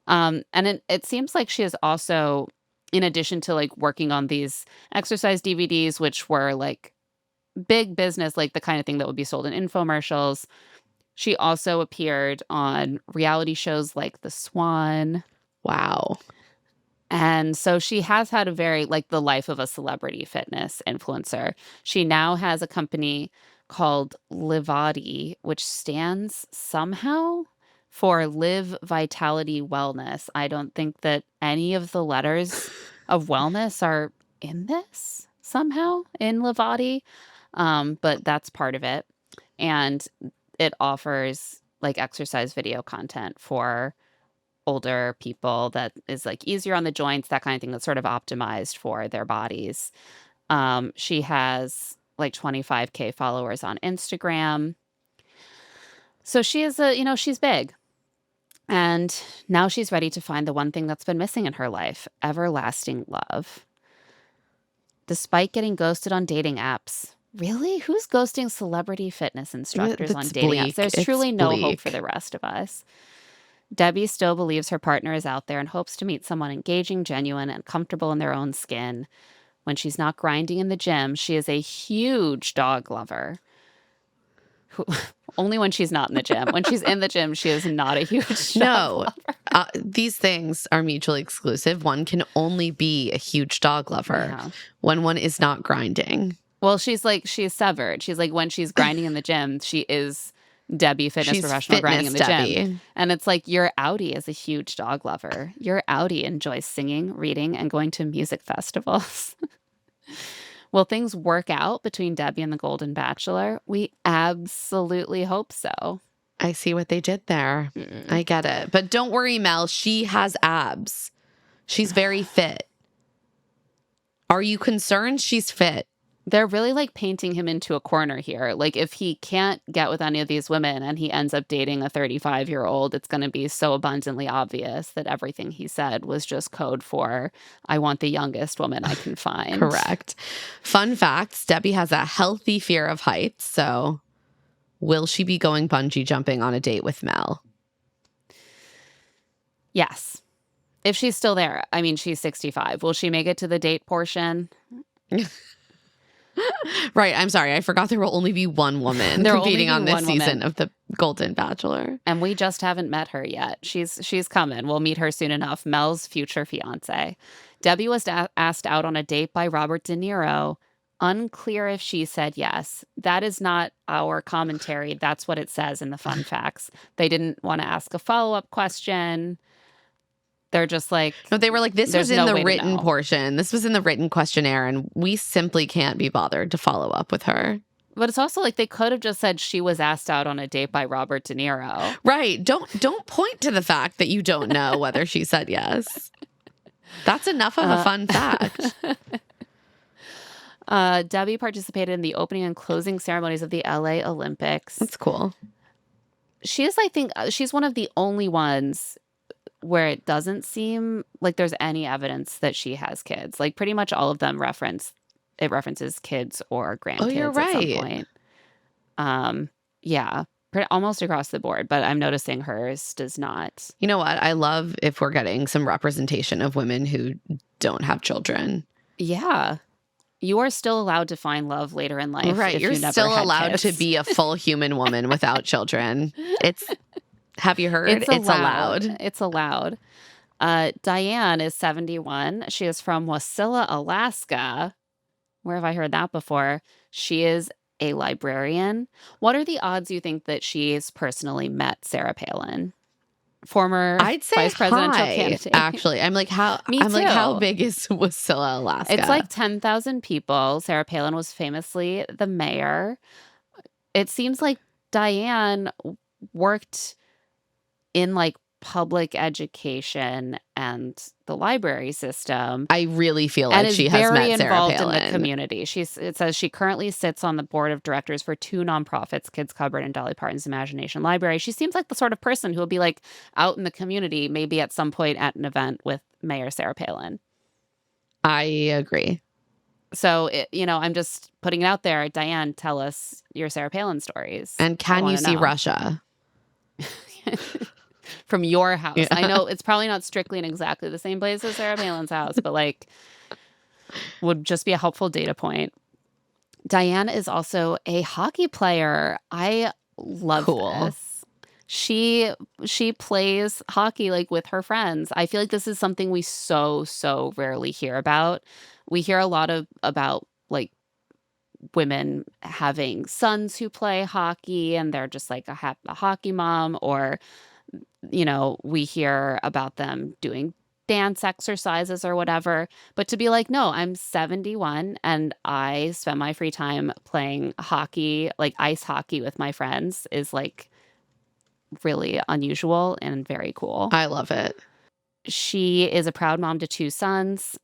And it seems like she is also, in addition to like working on these exercise DVDs, which were like big business, like the kind of thing that would be sold in infomercials, she also appeared on reality shows like The Swan. Wow. And so she has had a very, like, the life of a celebrity fitness influencer. She now has a company called Livati, which stands somehow for Live Vitality Wellness. I don't think that any of the letters of wellness are in this somehow in Livati, but that's part of it. And it offers like exercise video content for older people that is like easier on the joints, that kind of thing, that's sort of optimized for their bodies. She has like 25K followers on Instagram. So she is she's big. And now she's ready to find the one thing that's been missing in her life, everlasting love. Despite getting ghosted on dating apps. Really? Who's ghosting celebrity fitness instructors on That's dating bleak. apps? There's It's truly no hope bleak. for the rest of us. Debbie still believes her partner is out there and hopes to meet someone engaging, genuine, and comfortable in their own skin. When she's not grinding in the gym, she is a huge dog lover. Only when she's not in the gym. When she's in the gym, she is not a huge dog lover. These things are mutually exclusive. One can only be a huge dog lover Yeah. when one is not grinding. Well, she's severed. She's like, when she's grinding in the gym, she is Debbie, fitness She's professional, grinding in the fitness gym. Debbie. And it's like, your Audi is a huge dog lover. Your Audi enjoys singing, reading, and going to music festivals. Will things work out between Debbie and the Golden Bachelor? We absolutely hope so. I see what they did there. I get it. But don't worry, Mel. She has abs. She's very fit. Are you concerned? She's fit. They're really like painting him into a corner here. Like if he can't get with any of these women and he ends up dating a 35-year-old, it's going to be so abundantly obvious that everything he said was just code for, I want the youngest woman I can find. Correct. Fun facts, Debbie has a healthy fear of heights. So Will she be going bungee jumping on a date with Mel? Yes. If she's still there. I mean, she's 65. Will she make it to the date portion? Right. I'm sorry. I forgot there will only be one woman There will only competing be on this one season woman. of the Golden Bachelor. And we just haven't met her yet. She's coming. We'll meet her soon enough. Mel's future fiance. Debbie was asked out on a date by Robert De Niro. Unclear if she said yes. That is not our commentary. That's what it says in the fun facts. They didn't want to ask a follow-up question. They're just like... No, they were like, this was there's in no the way to written know. portion. This was in the written questionnaire, and we simply can't be bothered to follow up with her. But it's also like they could have just said she was asked out on a date by Robert De Niro. Right. Don't point to the fact that you don't know whether she said yes. That's enough of a fun fact. Debbie participated in the opening and closing ceremonies of the LA Olympics. That's cool. She is, I think, she's one of the only ones where it doesn't seem like there's any evidence that she has kids. Like pretty much all of them references kids or grandkids Oh, you're at some right. point. Yeah, almost across the board, but I'm noticing hers does not. You know what? I love if we're getting some representation of women who don't have children. Yeah. You are still allowed to find love later in life. Right. if You're you never still had allowed to kids. be a full human woman without children. Have you heard? It's allowed. It's allowed. Diane is 71. She is from Wasilla, Alaska. Where have I heard that before? She is a librarian. What are the odds you think that she's personally met Sarah Palin? Former I'd say vice presidential high, candidate. actually. I'm like, how too. big is Wasilla, Alaska? It's like 10,000 people. Sarah Palin was famously the mayor. It seems like Diane worked in like public education and the library system. I really feel And like is she has very met Sarah involved Palin. in the community. It says she currently sits on the board of directors for 2 nonprofits, Kids Cupboard and Dolly Parton's Imagination Library. She seems like the sort of person who will be like out in the community, maybe at some point at an event with Mayor Sarah Palin. I agree. So, I'm just putting it out there. Diane, tell us your Sarah Palin stories. And I can you wanna see know. Russia? From your house. Yeah. I know it's probably not strictly in exactly the same place as Sarah Palin's house, but like would just be a helpful data point. Diane is also a hockey player. I love Cool. this. She plays hockey like with her friends. I feel like this is something we so rarely hear about. We hear a lot about like women having sons who play hockey and they're just like a hockey mom, or we hear about them doing dance exercises or whatever. But to be like, no, I'm 71 and I spend my free time playing hockey, like ice hockey with my friends, is like really unusual and very cool. I love it. She is a proud mom to 2 sons.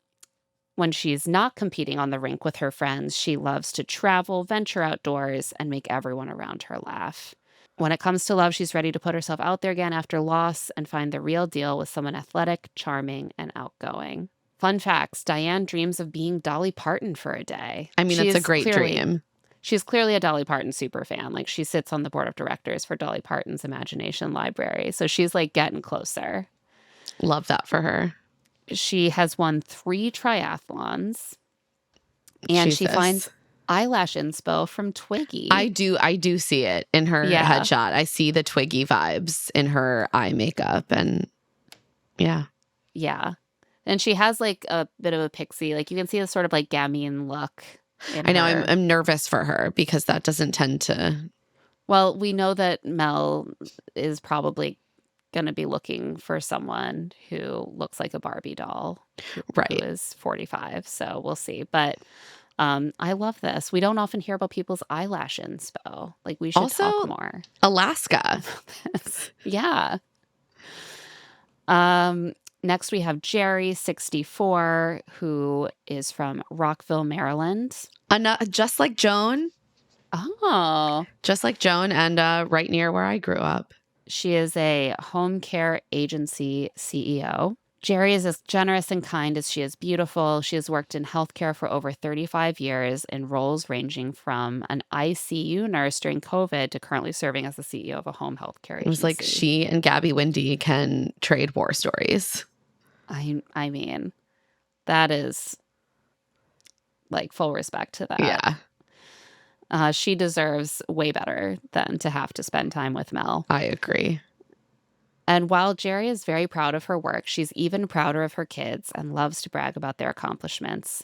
When she's not competing on the rink with her friends, she loves to travel, venture outdoors, and make everyone around her laugh. When it comes to love, she's ready to put herself out there again after loss and find the real deal with someone athletic, charming, and outgoing. Fun facts: Diane dreams of being Dolly Parton for a day. I mean, that's a great dream. She's clearly a Dolly Parton super fan. Like, she sits on the board of directors for Dolly Parton's Imagination Library. So she's like getting closer. Love that for her. She has won 3 triathlons. And she Jesus. finds eyelash inspo from Twiggy. I do see it in her headshot. I see the Twiggy vibes in her eye makeup, and yeah. And she has like a bit of a pixie. Like, you can see the sort of like gamine look in I know. her. I'm nervous for her because that doesn't tend to. Well, we know that Mel is probably going to be looking for someone who looks like a Barbie doll, who is 45. So we'll see. But I love this. We don't often hear about people's eyelash inspo. Like, we should Also, talk more. Alaska. Yeah. Next, we have Jerry, 64, who is from Rockville, Maryland. Just like Joan. Oh. Just like Joan, and right near where I grew up. She is a home care agency CEO. Jerry is as generous and kind as she is beautiful. She has worked in healthcare for over 35 years in roles ranging from an ICU nurse during COVID to currently serving as the CEO of a home healthcare agency. It was like she and Gabby Windy can trade war stories. I mean, that is like full respect to that. Yeah. She deserves way better than to have to spend time with Mel. I agree. And while Jerry is very proud of her work, she's even prouder of her kids and loves to brag about their accomplishments.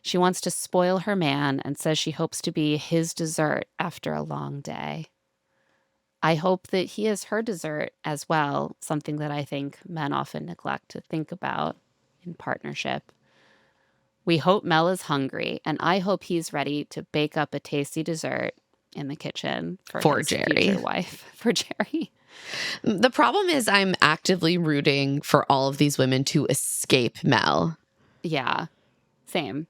She wants to spoil her man and says she hopes to be his dessert after a long day. I hope that he is her dessert as well, something that I think men often neglect to think about in partnership. We hope Mel is hungry, and I hope he's ready to bake up a tasty dessert in the kitchen for his Jerry. future wife, for Jerry. The problem is I'm actively rooting for all of these women to escape Mel. Yeah, same.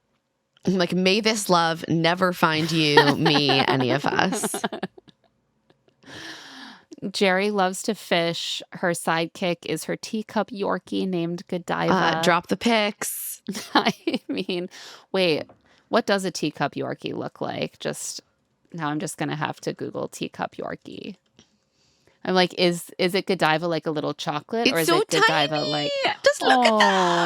Like, may this love never find you, me, any of us. Jerry loves to fish. Her sidekick is her teacup Yorkie named Godiva. Drop the pics. I mean, wait, what does a teacup Yorkie look like? Now I'm just going to have to Google teacup Yorkie. I'm like, is it Godiva like a little chocolate? Or is so it Godiva tiny. like... Just look at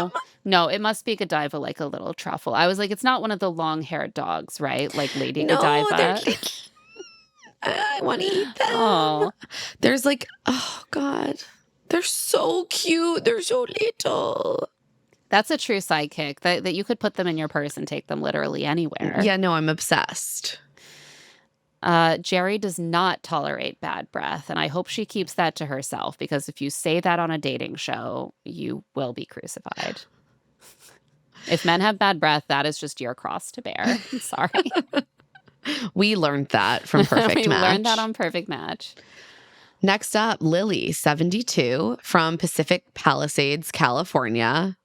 them. No, it must be Godiva like a little truffle. I was like, it's not one of the long-haired dogs, right? Like Lady Godiva. They're like, I want to eat them. Oh. There's like, oh God, they're so cute. They're so little. That's a true sidekick, that you could put them in your purse and take them literally anywhere. Yeah, no, I'm obsessed. Jerry does not tolerate bad breath, and I hope she keeps that to herself, because if you say that on a dating show, you will be crucified. If men have bad breath, that is just your cross to bear. I'm sorry. We learned that from Perfect Match. We learned that on Perfect Match. Next up, Lily, 72, from Pacific Palisades, California.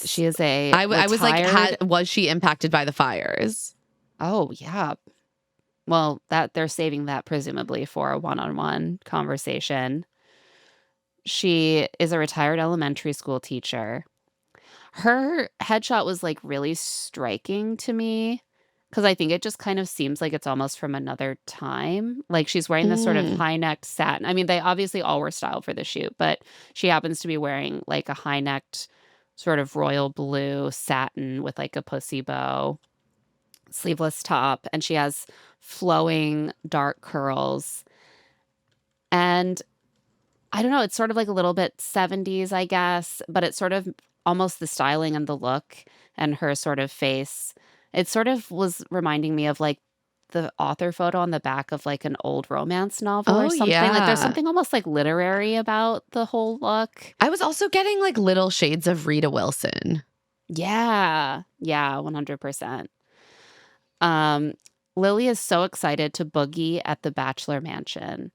She is a I was like, retired- was she impacted by the fires? Oh, yeah. Well, that they're saving that presumably for a one-on-one conversation. She is a retired elementary school teacher. Her headshot was like really striking to me because I think it just kind of seems like it's almost from another time. Like she's wearing this sort of high-necked satin. I mean, they obviously all were styled for the shoot, but she happens to be wearing like a high-necked sort of royal blue satin with like a pussy bow, sleeveless top, and she has flowing dark curls. And I don't know, it's sort of like a little bit 70s, I guess, but it's sort of almost the styling and the look and her sort of face. It sort of was reminding me of like the author photo on the back of like an old romance novel or something. Yeah. Like there's something almost like literary about the whole look. I was also getting like little shades of Rita Wilson. Yeah. Yeah, 100%. Lily is so excited to boogie at the Bachelor Mansion,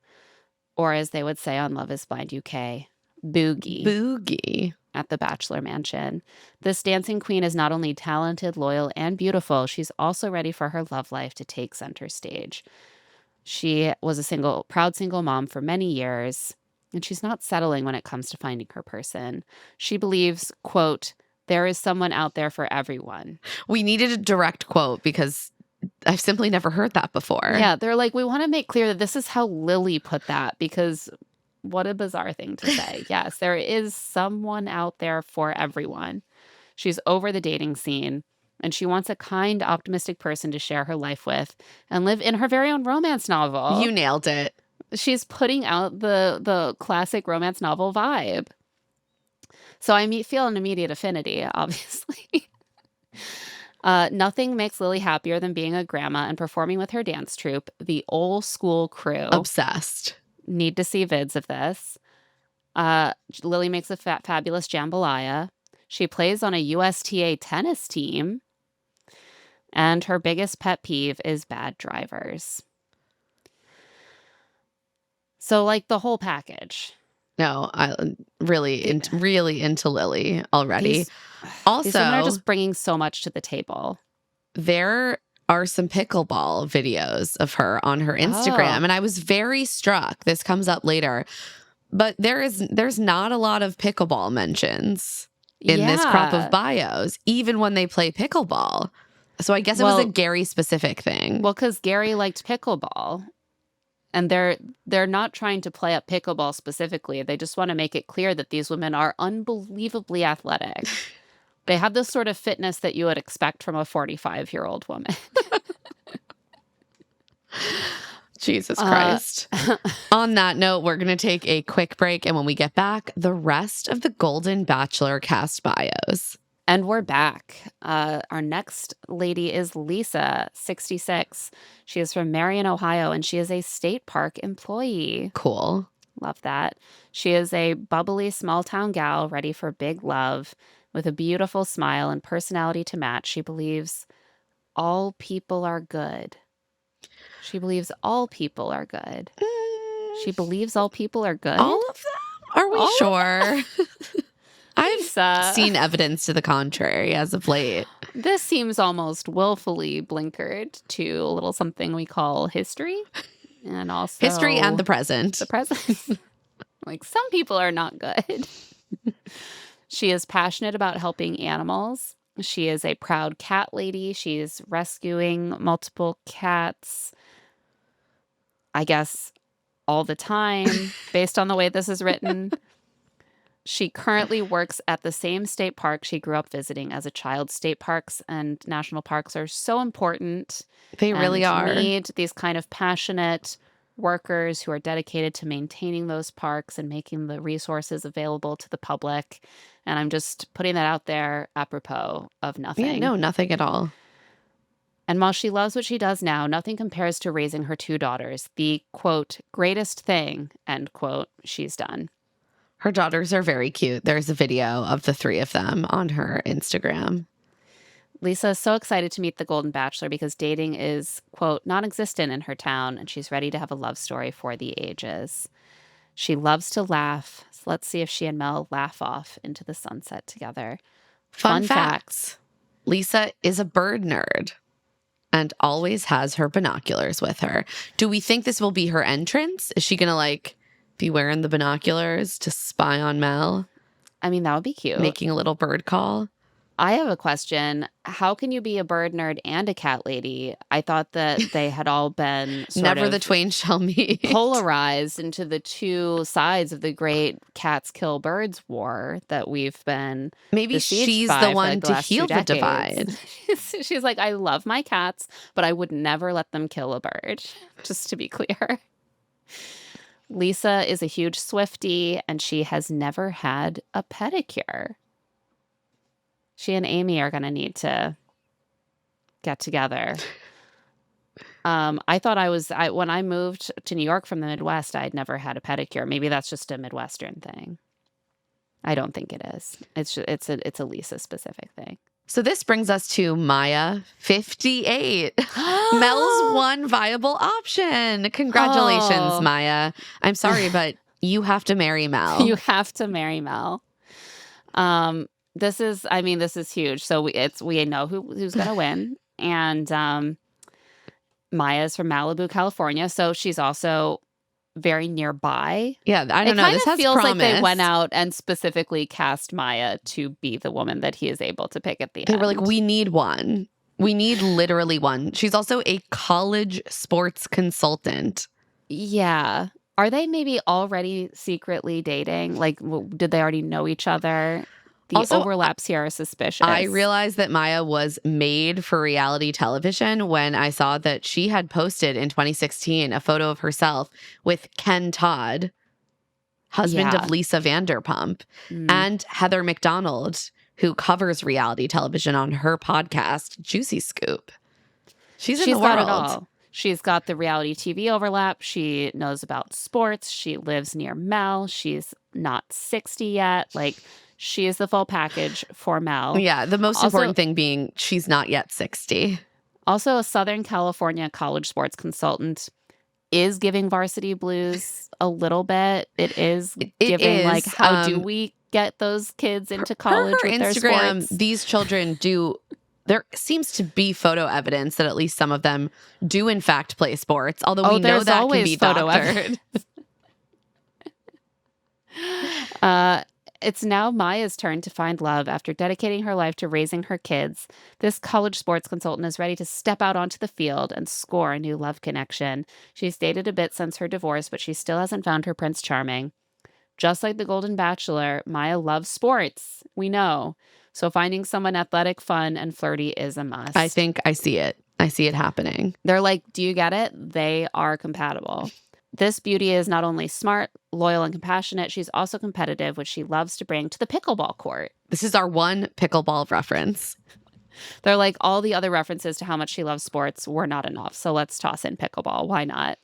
or as they would say on Love is Blind UK, boogie at the Bachelor Mansion. This dancing queen is not only talented, loyal, and beautiful, she's also ready for her love life to take center stage. She was a proud single mom for many years, and she's not settling when it comes to finding her person. She believes, quote, there is someone out there for everyone. We needed a direct quote because I've simply never heard that before. Yeah, they're like, we want to make clear that this is how Lily put that, because what a bizarre thing to say. Yes, there is someone out there for everyone. She's over the dating scene, and she wants a kind, optimistic person to share her life with and live in her very own romance novel. You nailed it. She's putting out the classic romance novel vibe. So I feel an immediate affinity, obviously. Nothing makes Lily happier than being a grandma and performing with her dance troupe, the Old School Crew. Obsessed. Need to see vids of this. Lily makes a fabulous jambalaya. She plays on a USTA tennis team. And her biggest pet peeve is bad drivers. So, like, the whole package. No, I'm really into Lily already. These Also, women are just bringing so much to the table. there are some pickleball videos of her on her Instagram, and I was very struck. This comes up later But there's not a lot of pickleball mentions in this crop of bios, even when they play pickleball. So I guess it was a Gary specific thing. Well, because Gary liked pickleball. And they're not trying to play up pickleball specifically. They just want to make it clear that these women are unbelievably athletic. They have this sort of fitness that you would expect from a 45-year-old woman. Jesus Christ. On that note, we're going to take a quick break. And when we get back, the rest of the Golden Bachelor cast bios. And we're back. Our next lady is Lisa, 66. She is from Marion, Ohio, and she is a state park employee. Cool. Love that. She is a bubbly small town gal ready for big love with a beautiful smile and personality to match. She believes all people are good. She believes all people are good. She believes all people are good. All of them? Are we sure? I've seen evidence to the contrary as of late. This seems almost willfully blinkered to a little something we call history. And also history and the present. The present. Like, some people are not good. She is passionate about helping animals. She is a proud cat lady. She is rescuing multiple cats, I guess, all the time, based on the way this is written. She currently works at the same state park she grew up visiting as a child. State parks and national parks are so important. They really are. We need these kind of passionate workers who are dedicated to maintaining those parks and making the resources available to the public. And I'm just putting that out there apropos of nothing. Yeah, no, nothing at all. And while she loves what she does now, nothing compares to raising her 2 daughters. The, quote, greatest thing, end quote, she's done. Her daughters are very cute. There's a video of the 3 of them on her Instagram. Lisa is so excited to meet the Golden Bachelor because dating is, quote, non-existent in her town, and she's ready to have a love story for the ages. She loves to laugh, so let's see if she and Mel laugh off into the sunset together. Fun facts. Lisa is a bird nerd and always has her binoculars with her. Do we think this will be her entrance? Is she going to, be wearing the binoculars to spy on Mel? I mean, that would be cute. Making a little bird call? I have a question. How can you be a bird nerd and a cat lady? I thought that they had all been never the twain shall meet. Polarized into the 2 sides of the great cats kill birds war that we've been maybe she's the one to heal the divide. She's like, I love my cats, but I would never let them kill a bird, just to be clear. Lisa is a huge Swiftie, and she has never had a pedicure. She and Amy are going to need to get together. I thought when I moved to New York from the Midwest, I'd never had a pedicure. Maybe that's just a Midwestern thing. I don't think it is. It's a Lisa specific thing. So this brings us to Maya, 58. Mel's one viable option. Congratulations, Maya. I'm sorry, but you have to marry Mel. You have to marry Mel. This is huge. So we know who's going to win. And Maya's from Malibu, California. So she's also very nearby. Yeah, I don't know. This has feels promise. like they went out and specifically cast Maya to be the woman that he is able to pick at the end. They were like, we need one. We need literally one. She's also a college sports consultant. Yeah. Are they maybe already secretly dating? Like, did they already know each other? The overlaps here are suspicious. I realized that Maya was made for reality television when I saw that she had posted in 2016 a photo of herself with Ken Todd, husband of Lisa Vanderpump, and Heather McDonald, who covers reality television on her podcast, Juicy Scoop. She's in the world. Got it all. She's got the reality TV overlap. She knows about sports. She lives near Mel. She's not 60 yet. She is the full package for Mel. Yeah, the most important thing being she's not yet 60. Also, a Southern California college sports consultant is giving Varsity Blues a little bit. It is giving, how do we get those kids into college with Instagram, their sports? These children do... There seems to be photo evidence that at least some of them do, in fact, play sports, although we know that can be doctored. It's now Maya's turn to find love after dedicating her life to raising her kids. This college sports consultant is ready to step out onto the field and score a new love connection. She's dated a bit since her divorce, but she still hasn't found her Prince Charming. Just like the Golden Bachelor, Maya loves sports. We know. So finding someone athletic, fun, and flirty is a must. I think I see it. I see it happening. They're like, do you get it? They are compatible. This beauty is not only smart, loyal, and compassionate, she's also competitive, which she loves to bring to the pickleball court. This is our one pickleball reference. They're like, all the other references to how much she loves sports were not enough, so let's toss in pickleball. Why not?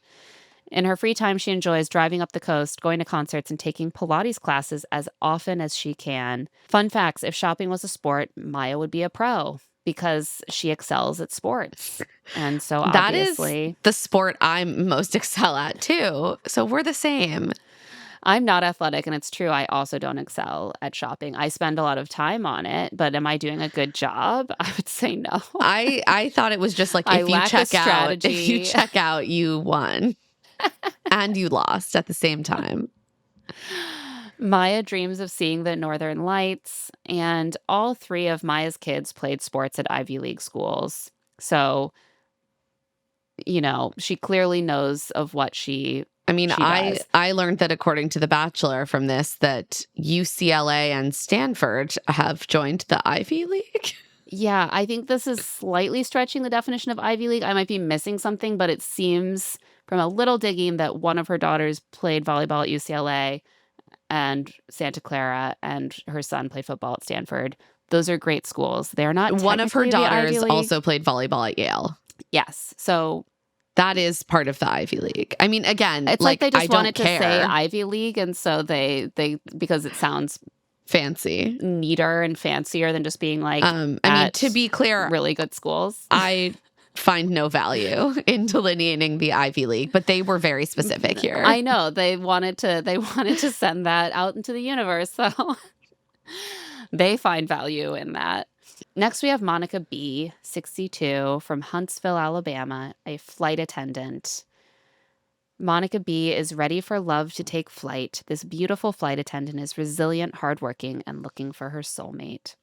In her free time, she enjoys driving up the coast, going to concerts, and taking Pilates classes as often as she can. Fun facts, if shopping was a sport, Maya would be a pro because she excels at sports. And so obviously... That is the sport I'm most excel at too. So we're the same. I'm not athletic, and it's true. I also don't excel at shopping. I spend a lot of time on it, but am I doing a good job? I would say no. I thought it was just like if you check out, you won. And you lost at the same time. Maya dreams of seeing the Northern Lights, and all three of Maya's kids played sports at Ivy League schools. So, you know, she clearly knows of what she does. I learned that according to The Bachelor from this, that UCLA and Stanford have joined the Ivy League. Yeah, I think this is slightly stretching the definition of Ivy League. I might be missing something, but it seems from a little digging that one of her daughters played volleyball at UCLA and Santa Clara, and her son played football at Stanford. Those are great schools. They're not one of her technically the Ivy daughters League. also played volleyball at Yale. Yes. So that is part of the Ivy League. I mean, again, it's like they just wanted to care. say Ivy League, and so they because it sounds fancy, neater and fancier than just being like I mean, to be clear, really good schools. I find no value in delineating the Ivy League, but they were very specific here. I know they wanted to send that out into the universe, so they find value in that. Next, we have Monica B, 62, from Huntsville, Alabama, a flight attendant. Monica B is ready for love to take flight. This beautiful flight attendant is resilient, hardworking, and looking for her soulmate.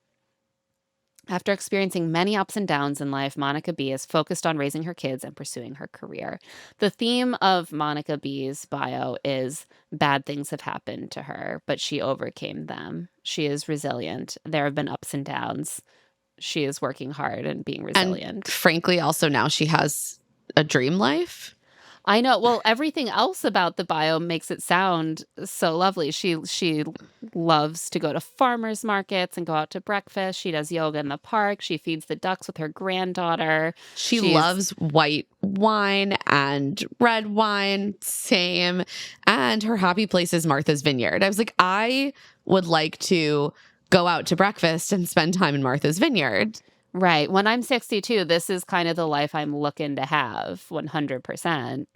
After experiencing many ups and downs in life, Monica B is focused on raising her kids and pursuing her career. The theme of Monica B's bio is bad things have happened to her, but she overcame them. She is resilient. There have been ups and downs. She is working hard and being resilient. And frankly, also now she has a dream life. I know. Well, everything else about the bio makes it sound so lovely. She loves to go to farmers markets and go out to breakfast. She does yoga in the park. She feeds the ducks with her granddaughter. She loves white wine and red wine. Same. And her happy place is Martha's Vineyard. I was like, I would like to go out to breakfast and spend time in Martha's Vineyard. Right. When I'm 62, this is kind of the life I'm looking to have, 100%.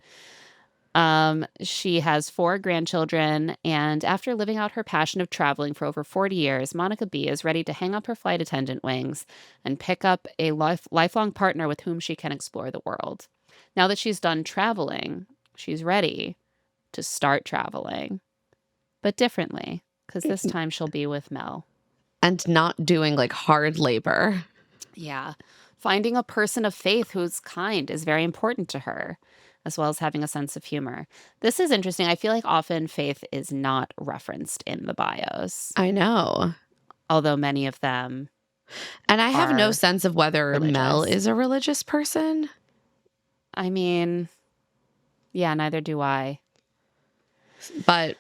She has 4 grandchildren, and after living out her passion of traveling for over 40 years, Monica B is ready to hang up her flight attendant wings and pick up a lifelong partner with whom she can explore the world. Now that she's done traveling, she's ready to start traveling, but differently, because this time she'll be with Mel. And not doing like hard labor. Yeah. Finding a person of faith who's kind is very important to her, as well as having a sense of humor. This is interesting. I feel like often faith is not referenced in the bios. I know. Although many of them And I have no sense of whether religious. Mel is a religious person. I mean, yeah, neither do I. But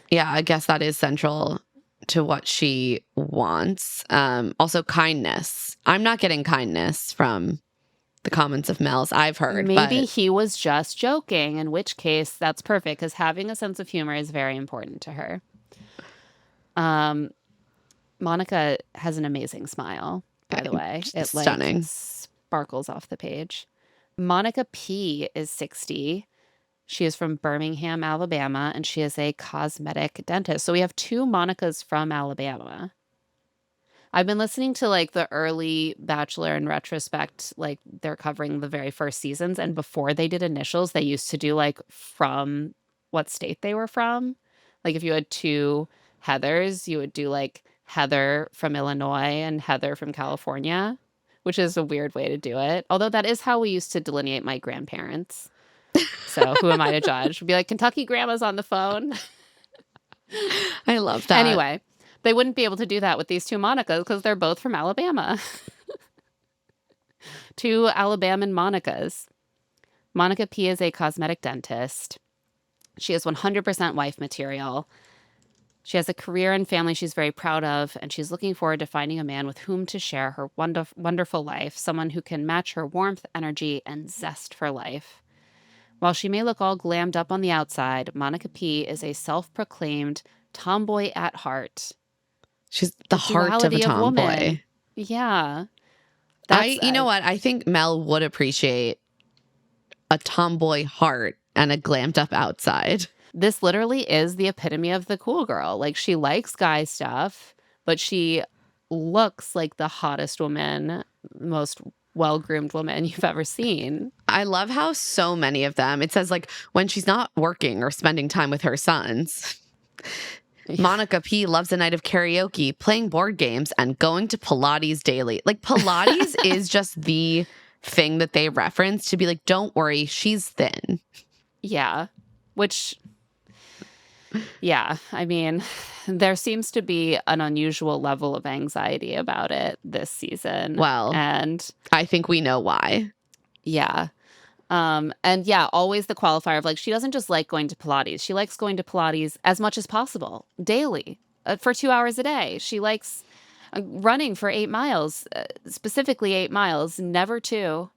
yeah, I guess that is central to what she wants. Also kindness. I'm not getting kindness from the comments of Mel's I've heard. Maybe he was just joking, in which case that's perfect, because having a sense of humor is very important to her. Monica has an amazing smile, by the way. It like stunning. Sparkles off the page. Monica P is 60. She is from Birmingham, Alabama, and she is a cosmetic dentist. So we have 2 Monicas from Alabama. I've been listening to like the early Bachelor in retrospect, like they're covering the very first seasons. And before they did initials, they used to do like from what state they were from. Like if you had two Heathers, you would do like Heather from Illinois and Heather from California, which is a weird way to do it. Although that is how we used to delineate my grandparents. So who am I to judge? We'd be like, Kentucky grandma's on the phone. I love that. Anyway, they wouldn't be able to do that with these two Monicas because they're both from Alabama. Two Alabaman Monicas. Monica P is a cosmetic dentist. She is 100% wife material. She has a career and family she's very proud of, and she's looking forward to finding a man with whom to share her wonderful life, someone who can match her warmth, energy, and zest for life. While she may look all glammed up on the outside, Monica P is a self-proclaimed tomboy at heart. She's the heart of a tomboy. Yeah. You know what? I think Mel would appreciate a tomboy heart and a glammed up outside. This literally is the epitome of the cool girl. Like, she likes guy stuff, but she looks like the hottest woman, most well-groomed woman you've ever seen. I love how so many of them, it says like when she's not working or spending time with her sons. Monica P loves a night of karaoke, playing board games, and going to Pilates daily. Like, Pilates is just the thing that they reference to be like, don't worry, she's thin. Yeah. Which, yeah, I mean, there seems to be an unusual level of anxiety about it this season. Well, and I think we know why. Yeah. And yeah, always the qualifier of like, she doesn't just like going to Pilates. She likes going to Pilates as much as possible, daily, for 2 hours a day. She likes running for 8 miles, specifically 8 miles, never 2.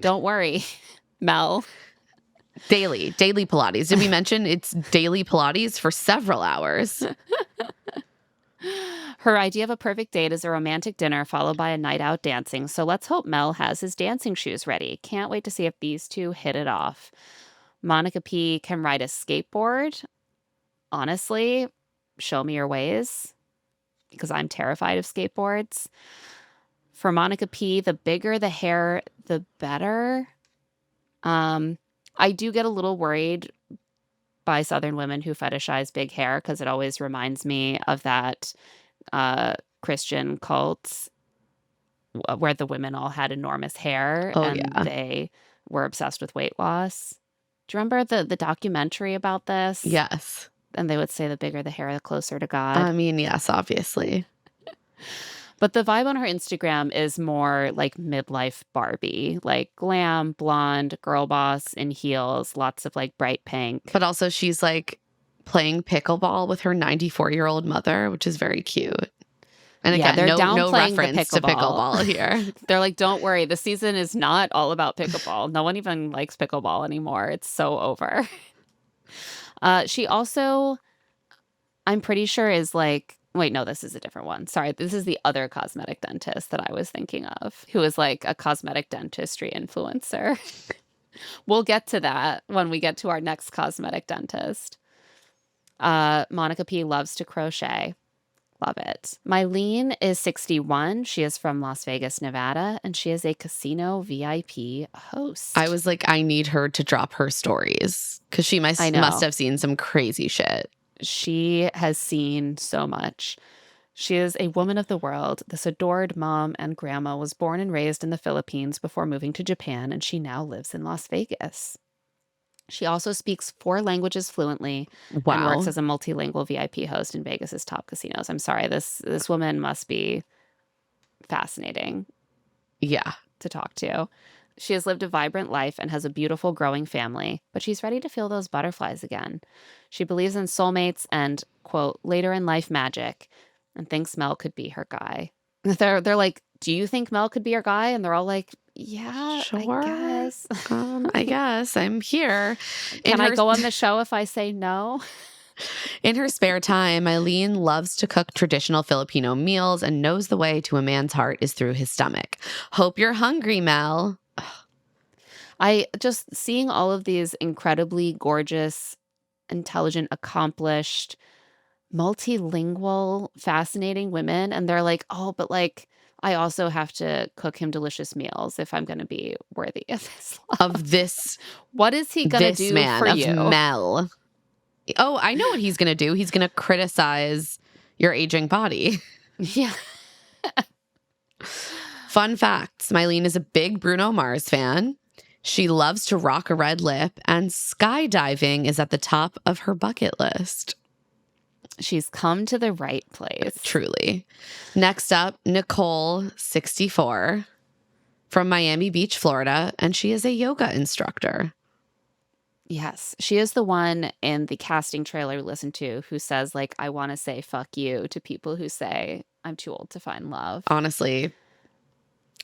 Don't worry, Mel. Daily Pilates. Did we mention it's daily Pilates for several hours? Her idea of a perfect date is a romantic dinner followed by a night out dancing. So let's hope Mel has his dancing shoes ready. Can't wait to see if these two hit it off. Monica P can ride a skateboard. Honestly, show me your ways, because I'm terrified of skateboards. For Monica P, the bigger the hair, the better. I do get a little worried by Southern women who fetishize big hair, because it always reminds me of that Christian cult where the women all had enormous hair they were obsessed with weight loss. Do you remember the documentary about this? Yes. And they would say the bigger the hair, the closer to God. I mean, yes, obviously. But the vibe on her Instagram is more like midlife Barbie, like glam, blonde, girl boss in heels, lots of like bright pink. But also she's like playing pickleball with her 94-year-old mother, which is very cute. And again, they're no downplaying reference the to pickleball here. They're like, don't worry, the season is not all about pickleball. No one even likes pickleball anymore. It's so over. She also, I'm pretty sure, is like, wait, no, this is a different one. Sorry, this is the other cosmetic dentist that I was thinking of, who is like a cosmetic dentistry influencer. We'll get to that when we get to our next cosmetic dentist. Monica P loves to crochet. Love it. Mylene is 61. She is from Las Vegas, Nevada, and she is a casino VIP host. I was like, I need her to drop her stories, because she must have seen some crazy shit. She has seen so much. She is a woman of the world. This adored mom and grandma was born and raised in the Philippines before moving to Japan, and she now lives in Las Vegas. She also speaks 4 languages fluently and works as a multilingual VIP host in Vegas's top casinos. I'm sorry, this woman must be fascinating. Yeah. To talk to. She has lived a vibrant life and has a beautiful growing family, but she's ready to feel those butterflies again. She believes in soulmates and, quote, later in life magic, and thinks Mel could be her guy. They're like, do you think Mel could be your guy? And they're all like, yeah, sure. I guess. I guess I'm here. Can I go on the show if I say no? In her spare time, Eileen loves to cook traditional Filipino meals and knows the way to a man's heart is through his stomach. Hope you're hungry, Mel. I just seeing all of these incredibly gorgeous, intelligent, accomplished, multilingual, fascinating women. And they're like, oh, but like, I also have to cook him delicious meals if I'm going to be worthy of his love. Of this. What is he going to do man, for of you? Mel. Oh, I know what he's going to do. He's going to criticize your aging body. Yeah. Fun facts. Mylene is a big Bruno Mars fan. She loves to rock a red lip, and skydiving is at the top of her bucket list. She's come to the right place. Truly. Next up, Nicole, 64, from Miami Beach, Florida, and she is a yoga instructor. Yes. She is the one in the casting trailer we listened to who says, like, I want to say fuck you to people who say I'm too old to find love. Honestly,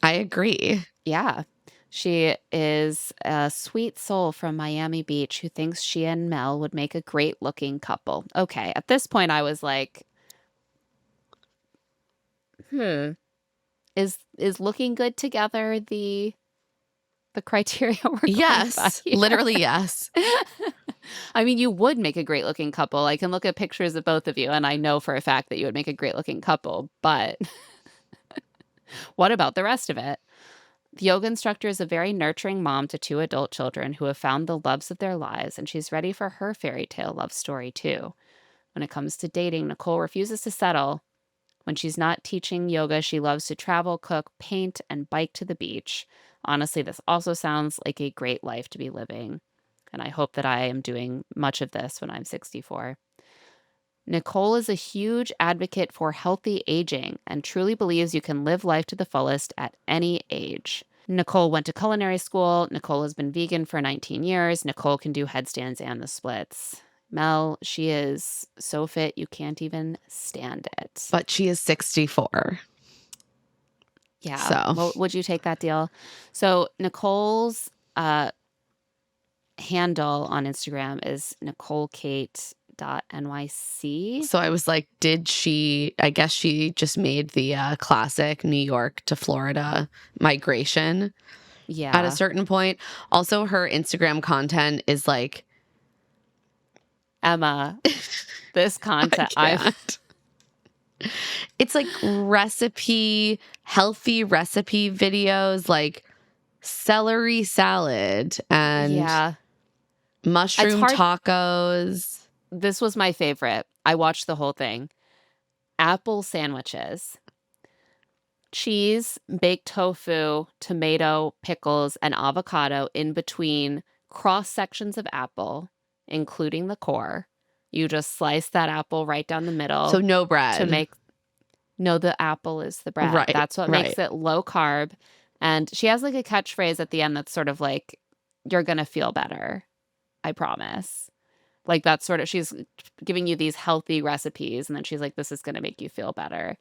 I agree. Yeah. She is a sweet soul from Miami Beach who thinks she and Mel would make a great looking couple. Okay. At this point, I was like, is looking good together the criteria we're going by Yes, here? literally yes. I mean, you would make a great looking couple. I can look at pictures of both of you, and I know for a fact that you would make a great looking couple. But what about the rest of it? The yoga instructor is a very nurturing mom to 2 adult children who have found the loves of their lives, and she's ready for her fairy tale love story, too. When it comes to dating, Nicole refuses to settle. When she's not teaching yoga, she loves to travel, cook, paint, and bike to the beach. Honestly, this also sounds like a great life to be living, and I hope that I am doing much of this when I'm 64. Nicole is a huge advocate for healthy aging and truly believes you can live life to the fullest at any age. Nicole went to culinary school. Nicole has been vegan for 19 years. Nicole can do headstands and the splits. Mel, she is so fit you can't even stand it. But she is 64. Yeah. So. Well, would you take that deal? So Nicole's handle on Instagram is NicoleKate.nyc. So I was like, I guess she just made the classic New York to Florida migration Yeah. at a certain point. Also, her Instagram content is like, Emma, this content, it's like healthy recipe videos, like celery salad and mushroom tacos. This was my favorite. I watched the whole thing. Apple sandwiches, cheese, baked tofu, tomato, pickles, and avocado in between cross sections of apple, including the core. You just slice that apple right down the middle. So no bread. No, the apple is the bread. Right, That's what makes it low carb. And she has like a catchphrase at the end that's sort of like, you're going to feel better. I promise. Like that's sort of, she's giving you these healthy recipes. And then she's like, this is going to make you feel better.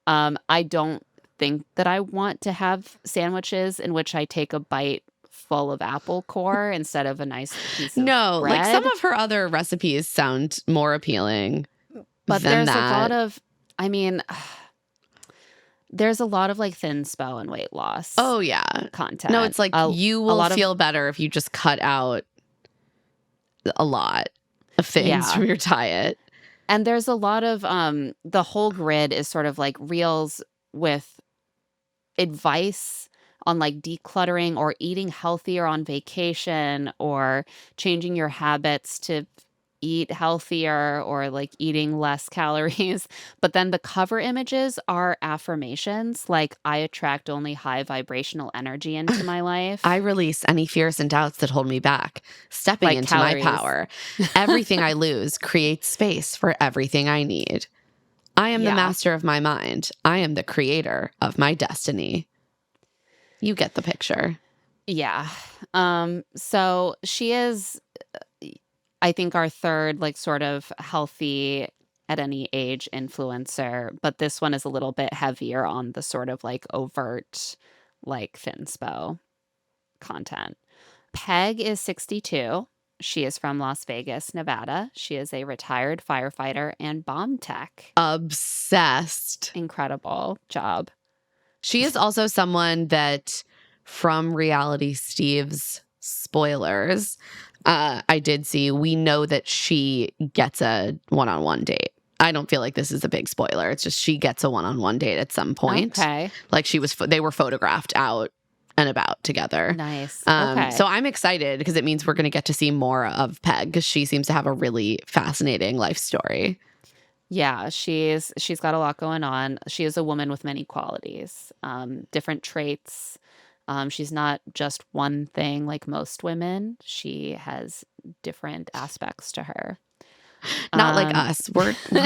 I don't think that I want to have sandwiches in which I take a bite full of apple core instead of a nice piece of bread. Like some of her other recipes sound more appealing. But than there's that. a lot of, there's a lot of like thin spo and weight loss. Oh yeah, content. No, it's like you will feel better if you just cut out a lot of things from your diet. And there's a lot of the whole grid is sort of like reels with advice on like decluttering or eating healthier on vacation or changing your habits to eat healthier or like eating less calories. But then the cover images are affirmations like, I attract only high vibrational energy into my life. I release any fears and doubts that hold me back, stepping Like into calories. my power. Everything I lose creates space for everything I need. I am the master of my mind. I am the creator of my destiny. You get the picture. Yeah. So she is, I think, our third, like, sort of healthy at any age influencer. But this one is a little bit heavier on the sort of like overt, like thinspo content. Peg is 62. She is from Las Vegas, Nevada. She is a retired firefighter and bomb tech. Obsessed. Incredible job. She is also someone that, from Reality Steve's spoilers, I did see, we know that she gets a one-on-one date. I don't feel like this is a big spoiler. It's just she gets a one-on-one date at some point. Okay. Like they were photographed out and about together. Nice. Okay. So I'm excited because it means we're going to get to see more of Peg because she seems to have a really fascinating life story. Yeah, she's got a lot going on. She is a woman with many qualities, different traits. She's not just one thing like most women. She has different aspects to her. Not like us.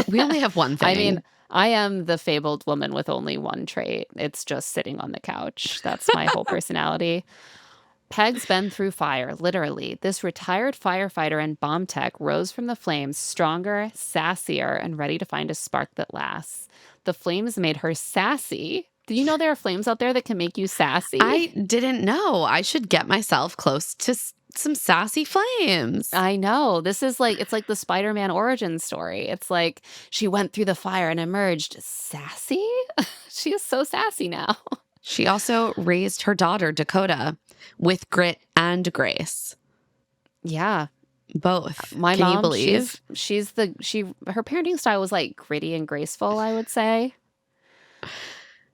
We only have one thing. I mean, I am the fabled woman with only one trait. It's just sitting on the couch. That's my whole personality. Peg's been through fire, literally. This retired firefighter and bomb tech rose from the flames stronger, sassier, and ready to find a spark that lasts. The flames made her sassy. Do you know there are flames out there that can make you sassy? I didn't know. I should get myself close to some sassy flames. I know. This is like, it's like the Spider-Man origin story. It's like she went through the fire and emerged sassy. She is so sassy now. She also raised her daughter, Dakota, with grit and grace. Yeah. Both. My Can mom, you believe? Her parenting style was like gritty and graceful, I would say.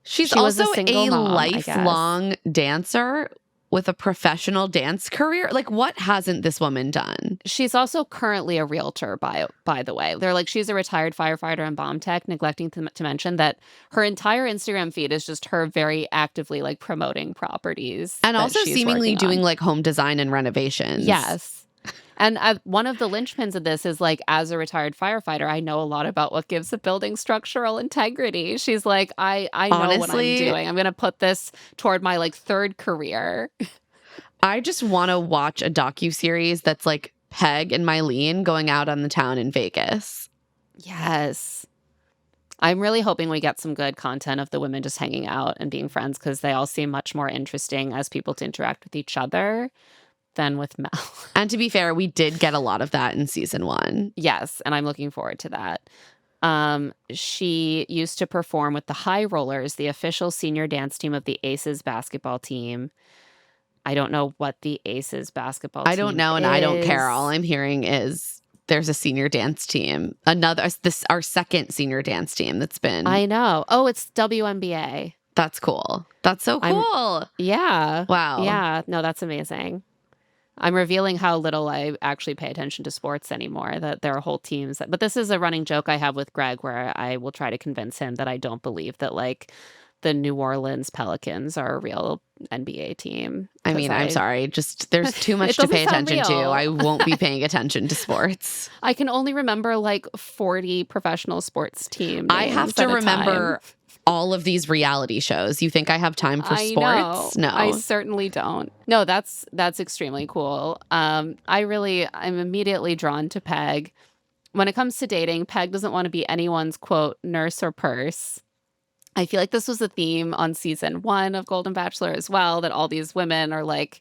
She's She was also a single mom, I guess. lifelong dancer with a professional dance career. Like, what hasn't this woman done? She's also currently a realtor, by the way. They're like, she's a retired firefighter and bomb tech, neglecting to mention that her entire Instagram feed is just her very actively like promoting properties. And that also she's seemingly working on. doing like home design and renovations. Yes. And one of the linchpins of this is like, as a retired firefighter, I know a lot about what gives a building structural integrity. She's like, I know what I'm Honestly, doing. I'm going to put this toward my like third career. I just want to watch a docuseries that's like Peg and Mylene going out on the town in Vegas. Yes. I'm really hoping we get some good content of the women just hanging out and being friends because they all seem much more interesting as people to interact with each other than with Mel. And to be fair, we did get a lot of that in season 1. Yes, and I'm looking forward to that. She used to perform with the High Rollers, the official senior dance team of the Aces basketball team. I don't know what the Aces basketball team I don't know, and I don't care. All I'm hearing is there's a senior dance team. Our second senior dance team that's been. I know. Oh, it's WNBA. That's cool. That's so cool. Yeah. Wow. Yeah. No, that's amazing. I'm revealing how little I actually pay attention to sports anymore, that there are whole teams. But this is a running joke I have with Greg where I will try to convince him that I don't believe that like the New Orleans Pelicans are a real NBA team. I mean, I'm sorry. Just there's too much to pay attention to. I won't be paying attention to sports. I can only remember like 40 professional sports teams. I have to remember all of these reality shows. You think I have time for sports? No, I certainly don't. No, that's extremely cool. I'm immediately drawn to Peg. When it comes to dating, Peg doesn't want to be anyone's quote nurse or purse. I feel like this was a theme on season 1 of Golden Bachelor as well, that all these women are like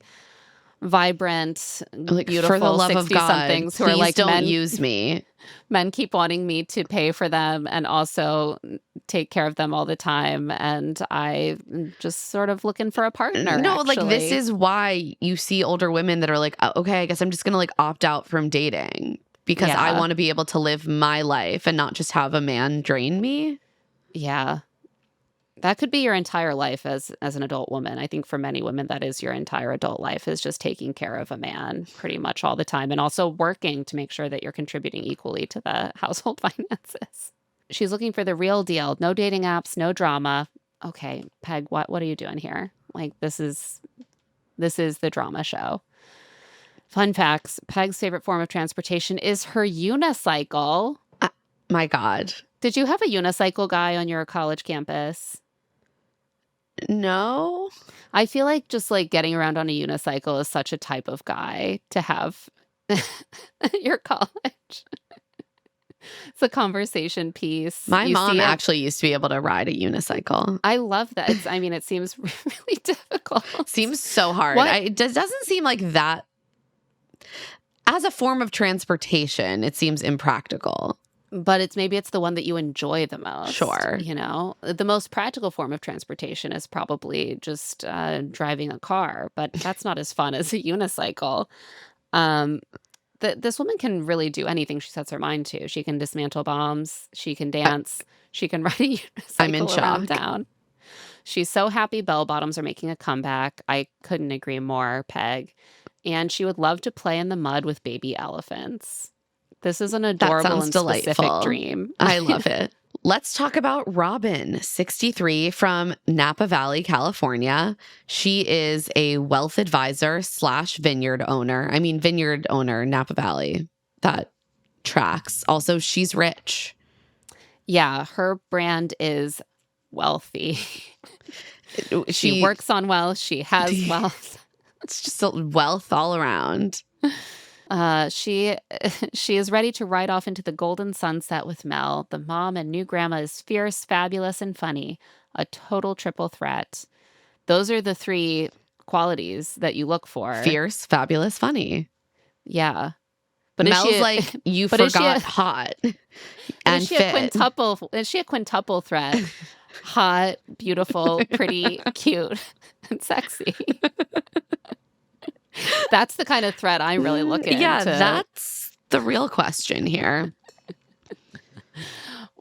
vibrant, like, beautiful, for the love of God, somethings who are like, don't use me. Men keep wanting me to pay for them and also take care of them all the time. And I'm just sort of looking for a partner. No, actually. like this is why you see older women that are like, oh, okay, I guess I'm just going to like opt out from dating because I want to be able to live my life and not just have a man drain me. Yeah. That could be your entire life as an adult woman. I think for many women, that is your entire adult life, is just taking care of a man pretty much all the time and also working to make sure that you're contributing equally to the household finances. She's looking for the real deal. No dating apps, no drama. Okay, Peg, what are you doing here? Like, this is the drama show. Fun facts. Peg's favorite form of transportation is her unicycle. My God. Did you have a unicycle guy on your college campus? No. I feel like just like getting around on a unicycle is such a type of guy to have at your college. It's a conversation piece. My mom actually used to be able to ride a unicycle. I love that. It seems really difficult. Seems so hard. It doesn't seem like that. As a form of transportation, it seems impractical. But maybe it's the one that you enjoy the most. Sure. You know, the most practical form of transportation is probably just driving a car, but that's not as fun as a unicycle. This woman can really do anything she sets her mind to. She can dismantle bombs. She can dance. She can ride a unicycle I'm in shock. around town. She's so happy bell bottoms are making a comeback. I couldn't agree more, Peg. And she would love to play in the mud with baby elephants. This is an That adorable sounds and specific delightful. dream. I love it. Let's talk about Robin, 63, from Napa Valley, California. She is a wealth advisor / vineyard owner. I mean, vineyard owner, Napa Valley. That tracks. Also, she's rich. Yeah, her brand is wealthy. She works on wealth. She has wealth. It's just wealth all around. She is ready to ride off into the golden sunset with Mel. The mom and new grandma is fierce, fabulous, and funny. A total triple threat. Those are the 3 qualities that you look for. Fierce, fabulous, funny. Yeah. But Mel's like, you forgot hot and fit. Is she a quintuple threat? Hot, beautiful, pretty, cute, and sexy. That's the kind of threat I'm really looking to. Yeah, that's the real question here.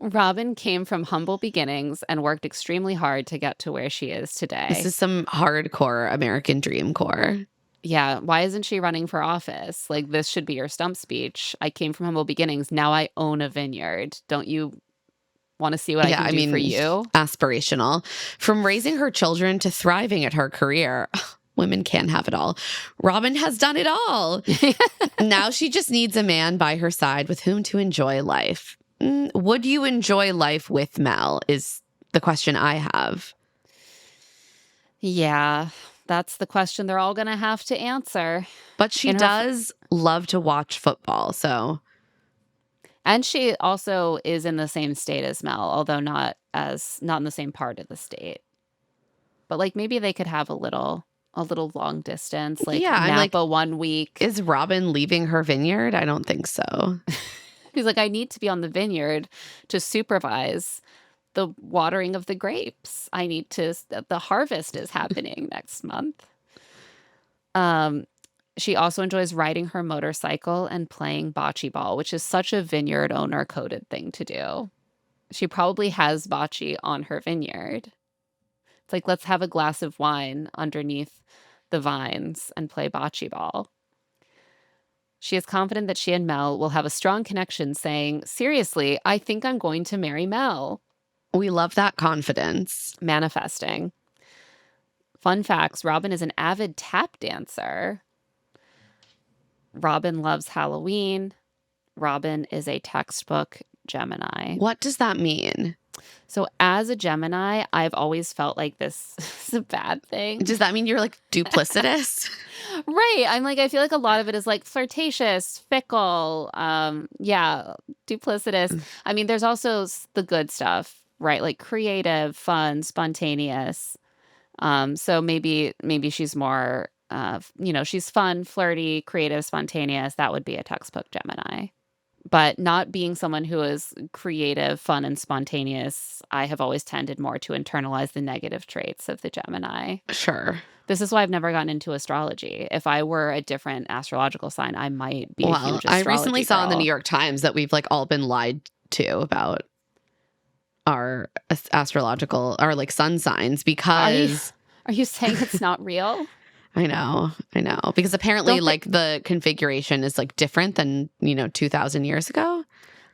Robin came from humble beginnings and worked extremely hard to get to where she is today. This is some hardcore American dream core. Yeah, why isn't she running for office? Like, this should be your stump speech. I came from humble beginnings. Now I own a vineyard. Don't you want to see what I can do for you? Aspirational. From raising her children to thriving at her career. Women can have it all. Robin has done it all. Now she just needs a man by her side with whom to enjoy life. Would you enjoy life with Mel is the question I have. Yeah, that's the question they're all going to have to answer. But she does love to watch football, so. And she also is in the same state as Mel, although not in the same part of the state. But like maybe they could have a little long distance, like Napa 1 week. Is Robin leaving her vineyard? I don't think so. He's like, I need to be on the vineyard to supervise the watering of the grapes. The harvest is happening next month. She also enjoys riding her motorcycle and playing bocce ball, which is such a vineyard owner coded thing to do. She probably has bocce on her vineyard. It's like, let's have a glass of wine underneath the vines and play bocce ball. She is confident that she and Mel will have a strong connection, saying, seriously, I think I'm going to marry Mel. We love that confidence. Manifesting. Fun facts, Robin is an avid tap dancer. Robin loves Halloween. Robin is a textbook Gemini. What does that mean? So as a Gemini, I've always felt like this is a bad thing. Does that mean you're like duplicitous? Right. I'm like, I feel like a lot of it is like flirtatious, fickle, duplicitous. I mean, there's also the good stuff, right? Like creative, fun, spontaneous. So maybe she's more, she's fun, flirty, creative, spontaneous. That would be a textbook Gemini. But not being someone who is creative, fun, and spontaneous, I have always tended more to internalize the negative traits of the Gemini. Sure. This is why I've never gotten into astrology. If I were a different astrological sign, I might be a huge astrology I recently saw in the girl. New York Times that we've like all been lied to about our astrological, our like sun signs because... Are you saying it's not real? I know. Because apparently like the configuration is like different than, 2,000 years ago.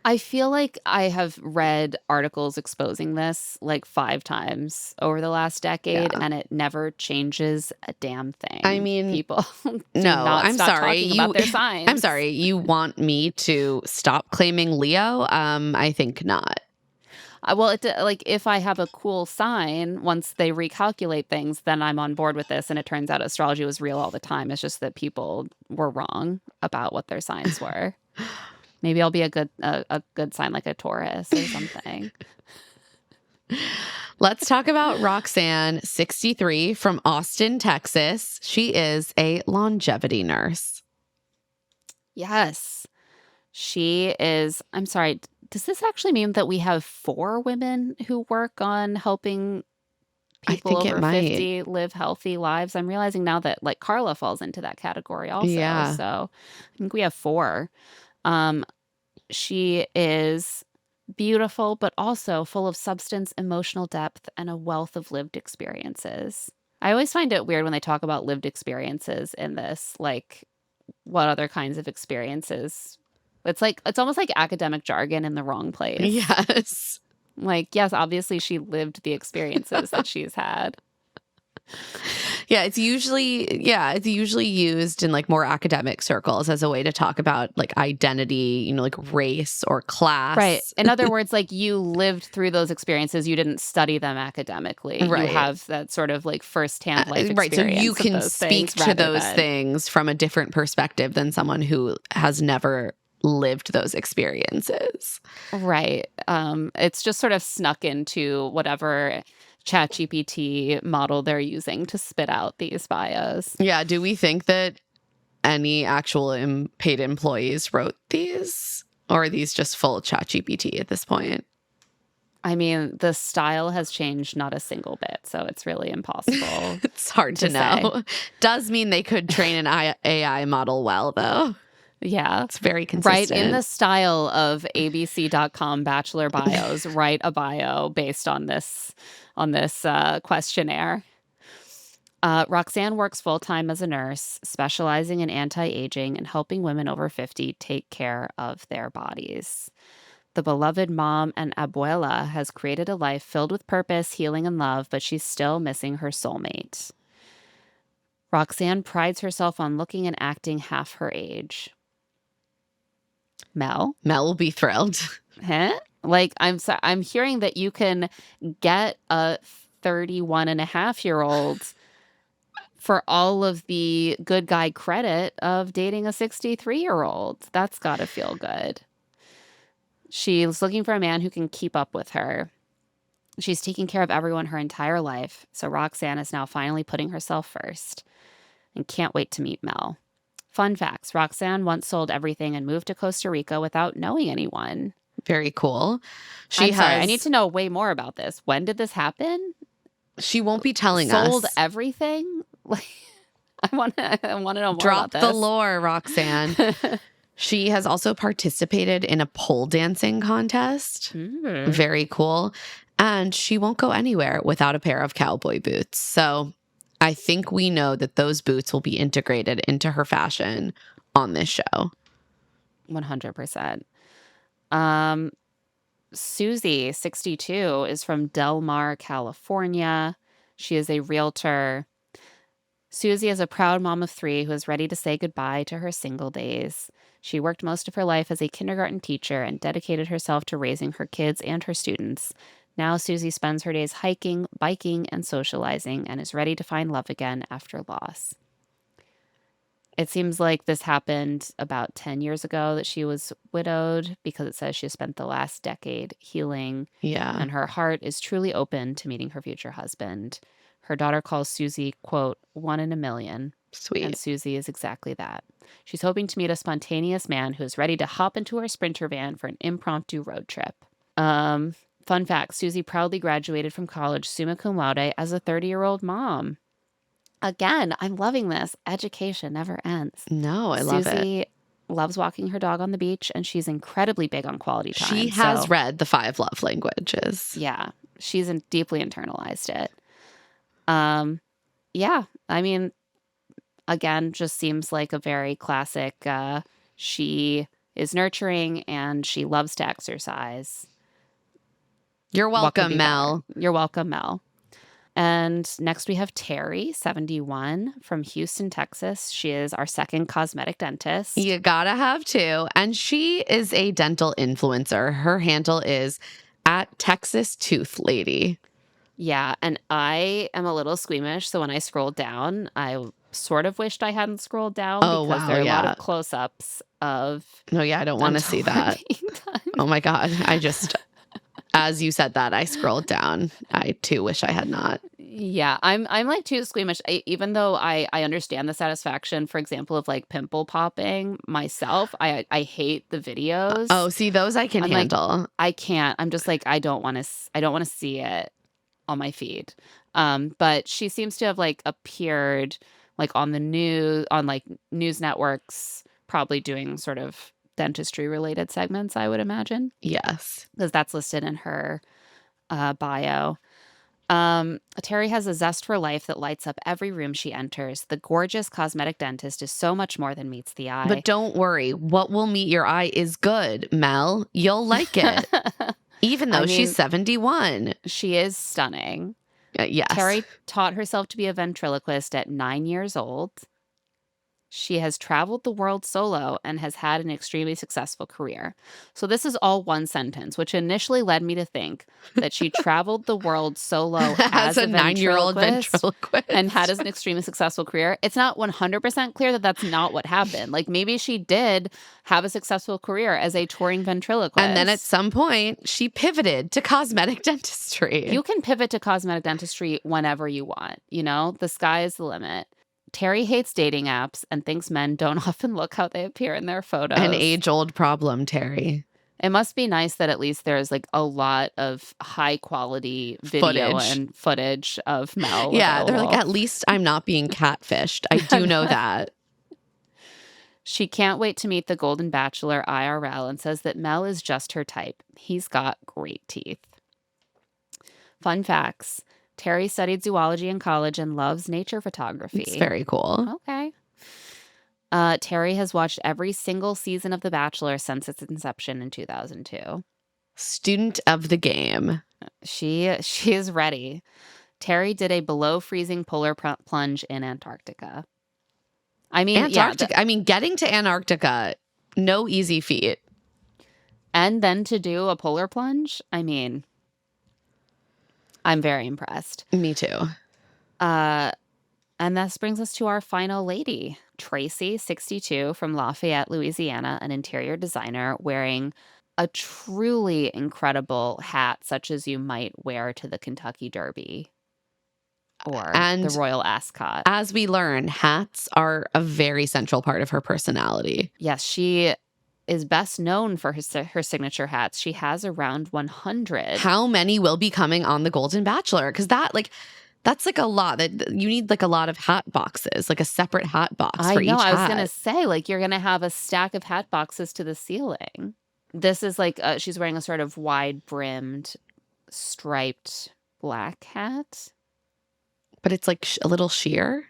I feel like I have read articles exposing this like 5 times over the last decade, and it never changes a damn thing. I mean, people I'm sorry. About their signs. I'm sorry. You want me to stop claiming Leo? I think not. Well, if I have a cool sign, once they recalculate things, then I'm on board with this. And it turns out astrology was real all the time. It's just that people were wrong about what their signs were. Maybe I'll be a good sign like a Taurus or something. Let's talk about Roxanne, 63, from Austin, Texas. She is a longevity nurse. Yes. She is, I'm sorry, does this actually mean that we have 4 women who work on helping people over 50 live healthy lives? I'm realizing now that like Carla falls into that category also. Yeah. So I think we have 4. She is beautiful, but also full of substance, emotional depth, and a wealth of lived experiences. I always find it weird when they talk about lived experiences in this, like what other kinds of experiences. It's almost like academic jargon in the wrong place. Yes. Like, yes, obviously she lived the experiences that she's had. It's usually used in like more academic circles as a way to talk about like identity, like race or class. Right. In other words, like you lived through those experiences. You didn't study them academically. Right. You have that sort of like firsthand life experience. Right. So you can those speak things to those than... things from a different perspective than someone who has never lived those experiences. Right. It's just sort of snuck into whatever ChatGPT model they're using to spit out these bios. Yeah. Do we think that any actual paid employees wrote these? Or are these just full ChatGPT at this point? I mean, the style has changed not a single bit, so it's really impossible. It's hard to know. Say. Does mean they could train an AI model well, though. Yeah. It's very consistent. Right in the style of ABC.com bachelor bios, write a bio based on this questionnaire. Roxanne works full-time as a nurse, specializing in anti-aging and helping women over 50 take care of their bodies. The beloved mom and abuela has created a life filled with purpose, healing, and love, but she's still missing her soulmate. Roxanne prides herself on looking and acting half her age. Mel will be thrilled. Huh? Like, I'm hearing that you can get a 31-and-a-half-year-old for all of the good guy credit of dating a 63-year-old. That's got to feel good. She's looking for a man who can keep up with her. She's taking care of everyone her entire life, so Roxanne is now finally putting herself first and can't wait to meet Mel. Fun facts. Roxanne once sold everything and moved to Costa Rica without knowing anyone. Very cool. Sorry, I need to know way more about this. When did this happen? She won't be telling us. Sold everything? Like, I want to know more about Drop this. the lore, Roxanne. She has also participated in a pole dancing contest. Very cool. And she won't go anywhere without a pair of cowboy boots. So I think we know that those boots will be integrated into her fashion on this show. 100%. Susie, 62, is from Del Mar, California. She is a realtor. Susie is a proud mom of 3 who is ready to say goodbye to her single days. She worked most of her life as a kindergarten teacher and dedicated herself to raising her kids and her students. Now Susie spends her days hiking, biking, and socializing and is ready to find love again after loss. It seems like this happened about 10 years ago that she was widowed because it says she spent the last decade healing. Yeah. And her heart is truly open to meeting her future husband. Her daughter calls Susie, quote, 1 in a million. Sweet. And Susie is exactly that. She's hoping to meet a spontaneous man who is ready to hop into her Sprinter van for an impromptu road trip. Fun fact, Susie proudly graduated from college summa cum laude as a 30-year-old mom. Again, I'm loving this. Education never ends. No, I love it. Susie loves walking her dog on the beach, and she's incredibly big on quality time. She has read the 5 love languages. Yeah, she's deeply internalized it. Yeah, I mean, again, just seems like a very classic, she is nurturing and she loves to exercise. You're welcome, Mel. You're welcome, Mel. And next we have Terry, 71, from Houston, Texas. She is our second cosmetic dentist. You gotta have 2. And she is a dental influencer. Her handle is @TexasToothLady. Yeah, and I am a little squeamish, so when I scrolled down, I sort of wished I hadn't scrolled down because there are a lot of close-ups of... No, yeah, I don't want to see that. Oh my God. As you said that, I scrolled down. I too wish I had not. Yeah, I'm like too squeamish. Even though I understand the satisfaction, for example, of like pimple popping myself, I hate the videos. Oh, see, those I can handle. Like, I can't. I'm just like, I don't want to see it on my feed. But she seems to have like appeared like on the news, on like news networks, probably doing sort of dentistry related segments, I would imagine, Yes. because that's listed in her bio. Terry has a zest for life that lights up every room she enters. The gorgeous cosmetic dentist is so much more than meets the eye. But don't worry. What will meet your eye is good, Mel. You'll like it. Even though she's 71. She is stunning. Yes. Terry taught herself to be a ventriloquist at 9 years old. She has traveled the world solo and has had an extremely successful career. So this is all one sentence, which initially led me to think that she traveled the world solo as a 9-year-old ventriloquist and had an extremely successful career. It's not 100% clear that that's not what happened. Like maybe she did have a successful career as a touring ventriloquist. And then at some point, she pivoted to cosmetic dentistry. You can pivot to cosmetic dentistry whenever you want. You know, the sky is the limit. Terry hates dating apps and thinks men don't often look how they appear in their photos. An age-old problem, Terry. It must be nice that at least there's like a lot of high-quality video and footage of Mel. Yeah, available. they're like, at least I'm not being catfished. I do know that. She can't wait to meet the Golden Bachelor IRL and says that Mel is just her type. He's got great teeth. Fun facts. Terry studied zoology in college and loves nature photography. It's very cool. Okay. Terry has watched every single season of The Bachelor since its inception in 2002. Student of the game. She is ready. Terry did a below freezing polar plunge in Antarctica. I mean, Antarctica. I mean, getting to Antarctica, no easy feat. And then to do a polar plunge, I mean, I'm very impressed. Me too. And this brings us to our final lady, Tracy, 62, from Lafayette, Louisiana, an interior designer wearing a truly incredible hat, such as you might wear to the Kentucky Derby or the Royal Ascot. As we learn, hats are a very central part of her personality. Yes, she is best known for her signature hats. She has around 100. How many will be coming on the Golden Bachelor? Because that's like a lot. That you need like a lot of hat boxes, like a separate hat box for each hat. I was gonna say, like, you're gonna have a stack of hat boxes to the ceiling. This is like she's wearing a sort of wide-brimmed, striped black hat, but it's like a little sheer.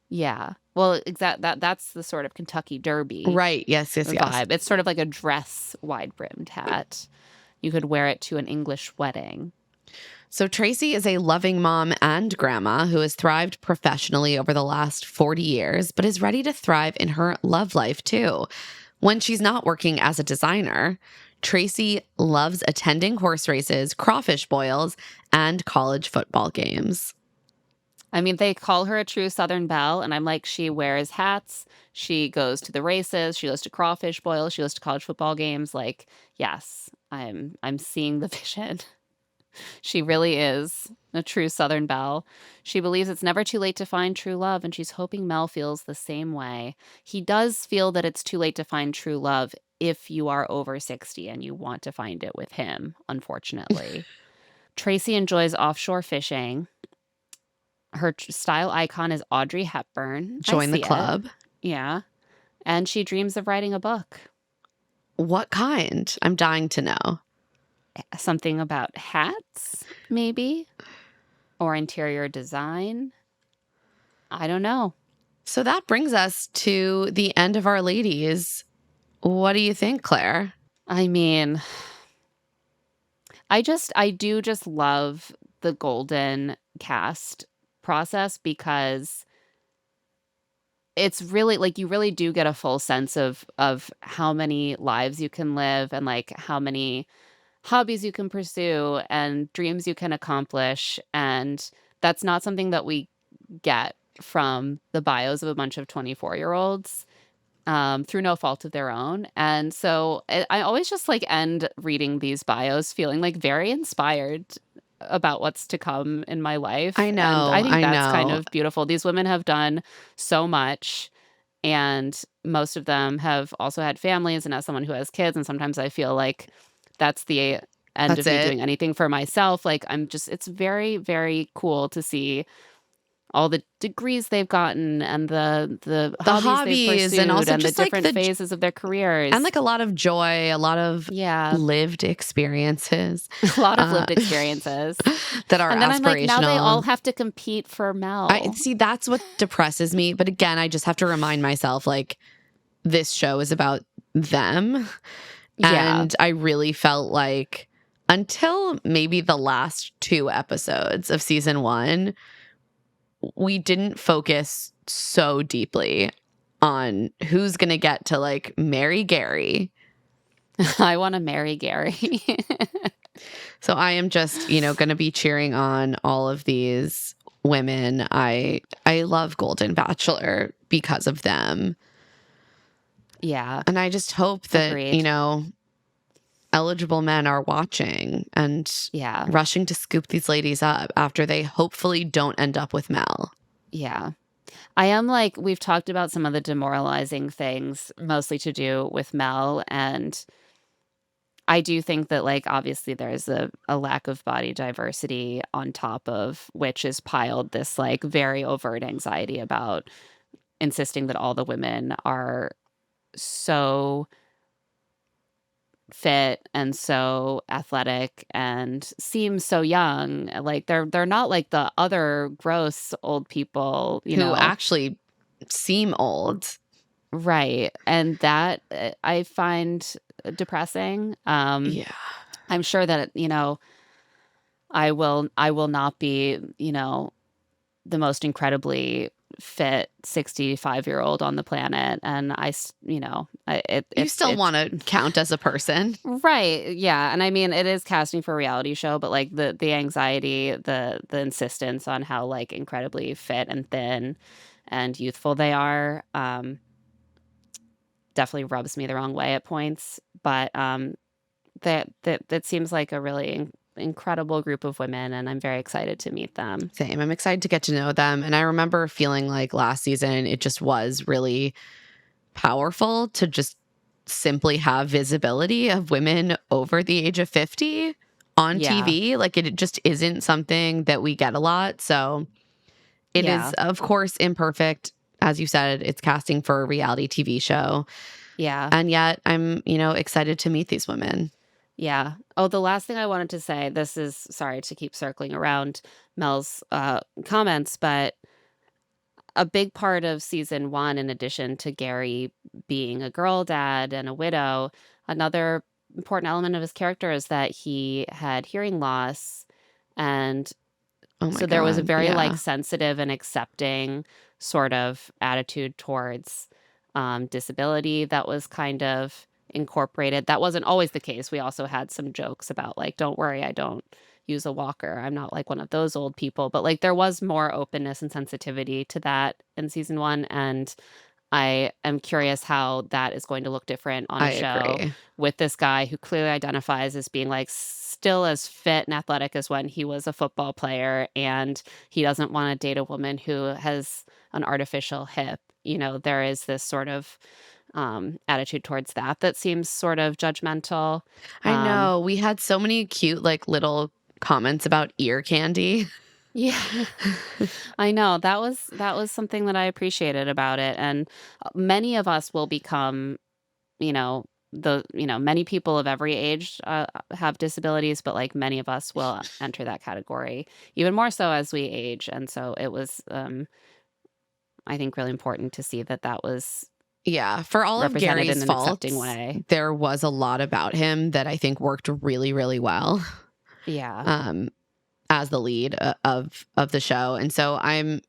Yeah. Well, that's the sort of Kentucky Derby. Right. Yes. Vibe. It's sort of like a dress wide-brimmed hat. You could wear it to an English wedding. So Tracy is a loving mom and grandma who has thrived professionally over the last 40 years, but is ready to thrive in her love life too. When she's not working as a designer, Tracy loves attending horse races, crawfish boils, and college football games. I mean, they call her a true Southern belle, and I'm like, she wears hats, she goes to the races, she goes to crawfish boils, she goes to college football games. Like, yes, I'm seeing the vision. She really is a true Southern belle. She believes it's never too late to find true love, and she's hoping Mel feels the same way. He does feel that it's too late to find true love if you are over 60 and you want to find it with him, unfortunately. Tracy enjoys offshore fishing. Her style icon is Audrey Hepburn. Join the club. Yeah. And she dreams of writing a book. What kind? I'm dying to know. Something about hats, maybe? Or interior design? I don't know. So that brings us to the end of our ladies. What do you think, Claire? I mean, I do just love the Golden cast process because it's really like you really do get a full sense of how many lives you can live and like how many hobbies you can pursue and dreams you can accomplish. And that's not something that we get from the bios of a bunch of 24-year-olds through no fault of their own. And so I always just like end reading these bios feeling like very inspired about what's to come in my life. I know. And I think that's kind of beautiful. These women have done so much, and most of them have also had families. And as someone who has kids, and sometimes I feel like that's the end of me doing anything for myself. Like it's very, very cool to see all the degrees they've gotten and the hobbies they've pursued and also and the just like different phases of their careers. and like a lot of joy, a lot of lived experiences. A lot of lived experiences that are and then aspirational. I'm like, now they all have to compete for Mel. See, that's what depresses me. But again, I just have to remind myself, like, this show is about them. Yeah. And I really felt like until maybe the last 2 episodes of season 1, we didn't focus so deeply on who's going to get to like marry Gary. I want to marry Gary. So I am just, going to be cheering on all of these women. I love Golden Bachelor because of them. Yeah. And I just hope that, Agreed. eligible men are watching and rushing to scoop these ladies up after they hopefully don't end up with Mel. Yeah. I am like, we've talked about some of the demoralizing things, mostly to do with Mel. And I do think that, like, obviously there's a lack of body diversity on top of which is piled this, like, very overt anxiety about insisting that all the women are so fit and so athletic and seem so young. Like they're not like the other gross old people, who actually seem old. Right. And that I find depressing. Yeah. I'm sure that, I will not be, the most incredibly fit 65-year-old on the planet, and you still want to count as a person, right? Yeah. And I mean, it is casting for a reality show, but like the anxiety, the insistence on how like incredibly fit and thin and youthful they are definitely rubs me the wrong way at points. But that seems like a really incredible group of women, and I'm very excited to meet them. Same. I'm excited to get to know them. And I remember feeling like last season it just was really powerful to just simply have visibility of women over the age of 50 on TV. Like it just isn't something that we get a lot. So it is, of course, imperfect. As you said, it's casting for a reality TV show. Yeah. And yet I'm, excited to meet these women. Yeah. Oh, the last thing I wanted to say, this is, sorry to keep circling around Mel's comments, but a big part of season 1, in addition to Gary being a girl dad and a widow, another important element of his character is that he had hearing loss. And so there was a very like sensitive and accepting sort of attitude towards disability that was kind of incorporated. That wasn't always the case. We also had some jokes about like, don't worry, I don't use a walker. I'm not like one of those old people. But like there was more openness and sensitivity to that in season 1. And I am curious how that is going to look different on a show with this guy who clearly identifies as being like still as fit and athletic as when he was a football player. And he doesn't want to date a woman who has an artificial hip. There is this sort of attitude towards that seems sort of judgmental. I know. We had so many cute, like, little comments about ear candy. Yeah. I know. That was something that I appreciated about it. And many of us will become, many people of every age have disabilities, but like many of us will enter that category even more so as we age. And so it was, I think, really important to see that was for all of Gary's faults, way. There was a lot about him that I think worked really, really well. Yeah. As the lead of the show. And so I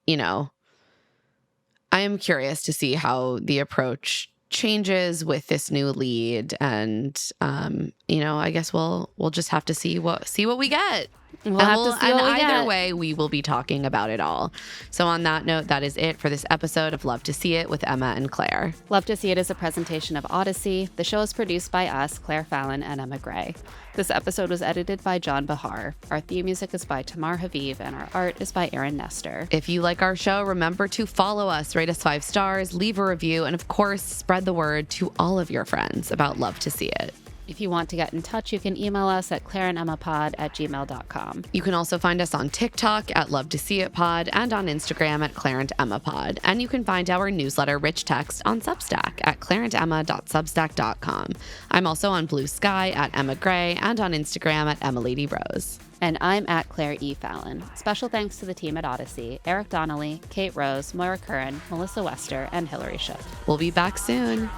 am curious to see how the approach changes with this new lead. And I guess we'll just have to see what we get. We'll have to see what we either get. way, we will be talking about it all. So on that note, that is it for this episode of Love to See It with Emma and Claire. Love to See It is a presentation of Odyssey. The show is produced by us, Claire Fallon and Emma Gray. This episode was edited by John Bahar. Our theme music is by Tamar Haviv, and our art is by Aaron Nestor. If you like our show, remember to follow us, rate us 5 stars, leave a review, and of course, spread the word to all of your friends about Love to See It. If you want to get in touch, you can email us at claireandemmapod@gmail.com. You can also find us on TikTok at Love to See It Pod and on Instagram at Claire and Emma Pod. And you can find our newsletter, Rich Text, on Substack at claireandemma.substack.com. I'm also on Blue Sky at Emma Gray and on Instagram at EmmaLadyRose. And I'm at Claire E. Fallon. Special thanks to the team at Odyssey, Eric Donnelly, Kate Rose, Moira Curran, Melissa Wester, and Hillary Shook. We'll be back soon.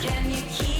Can you keep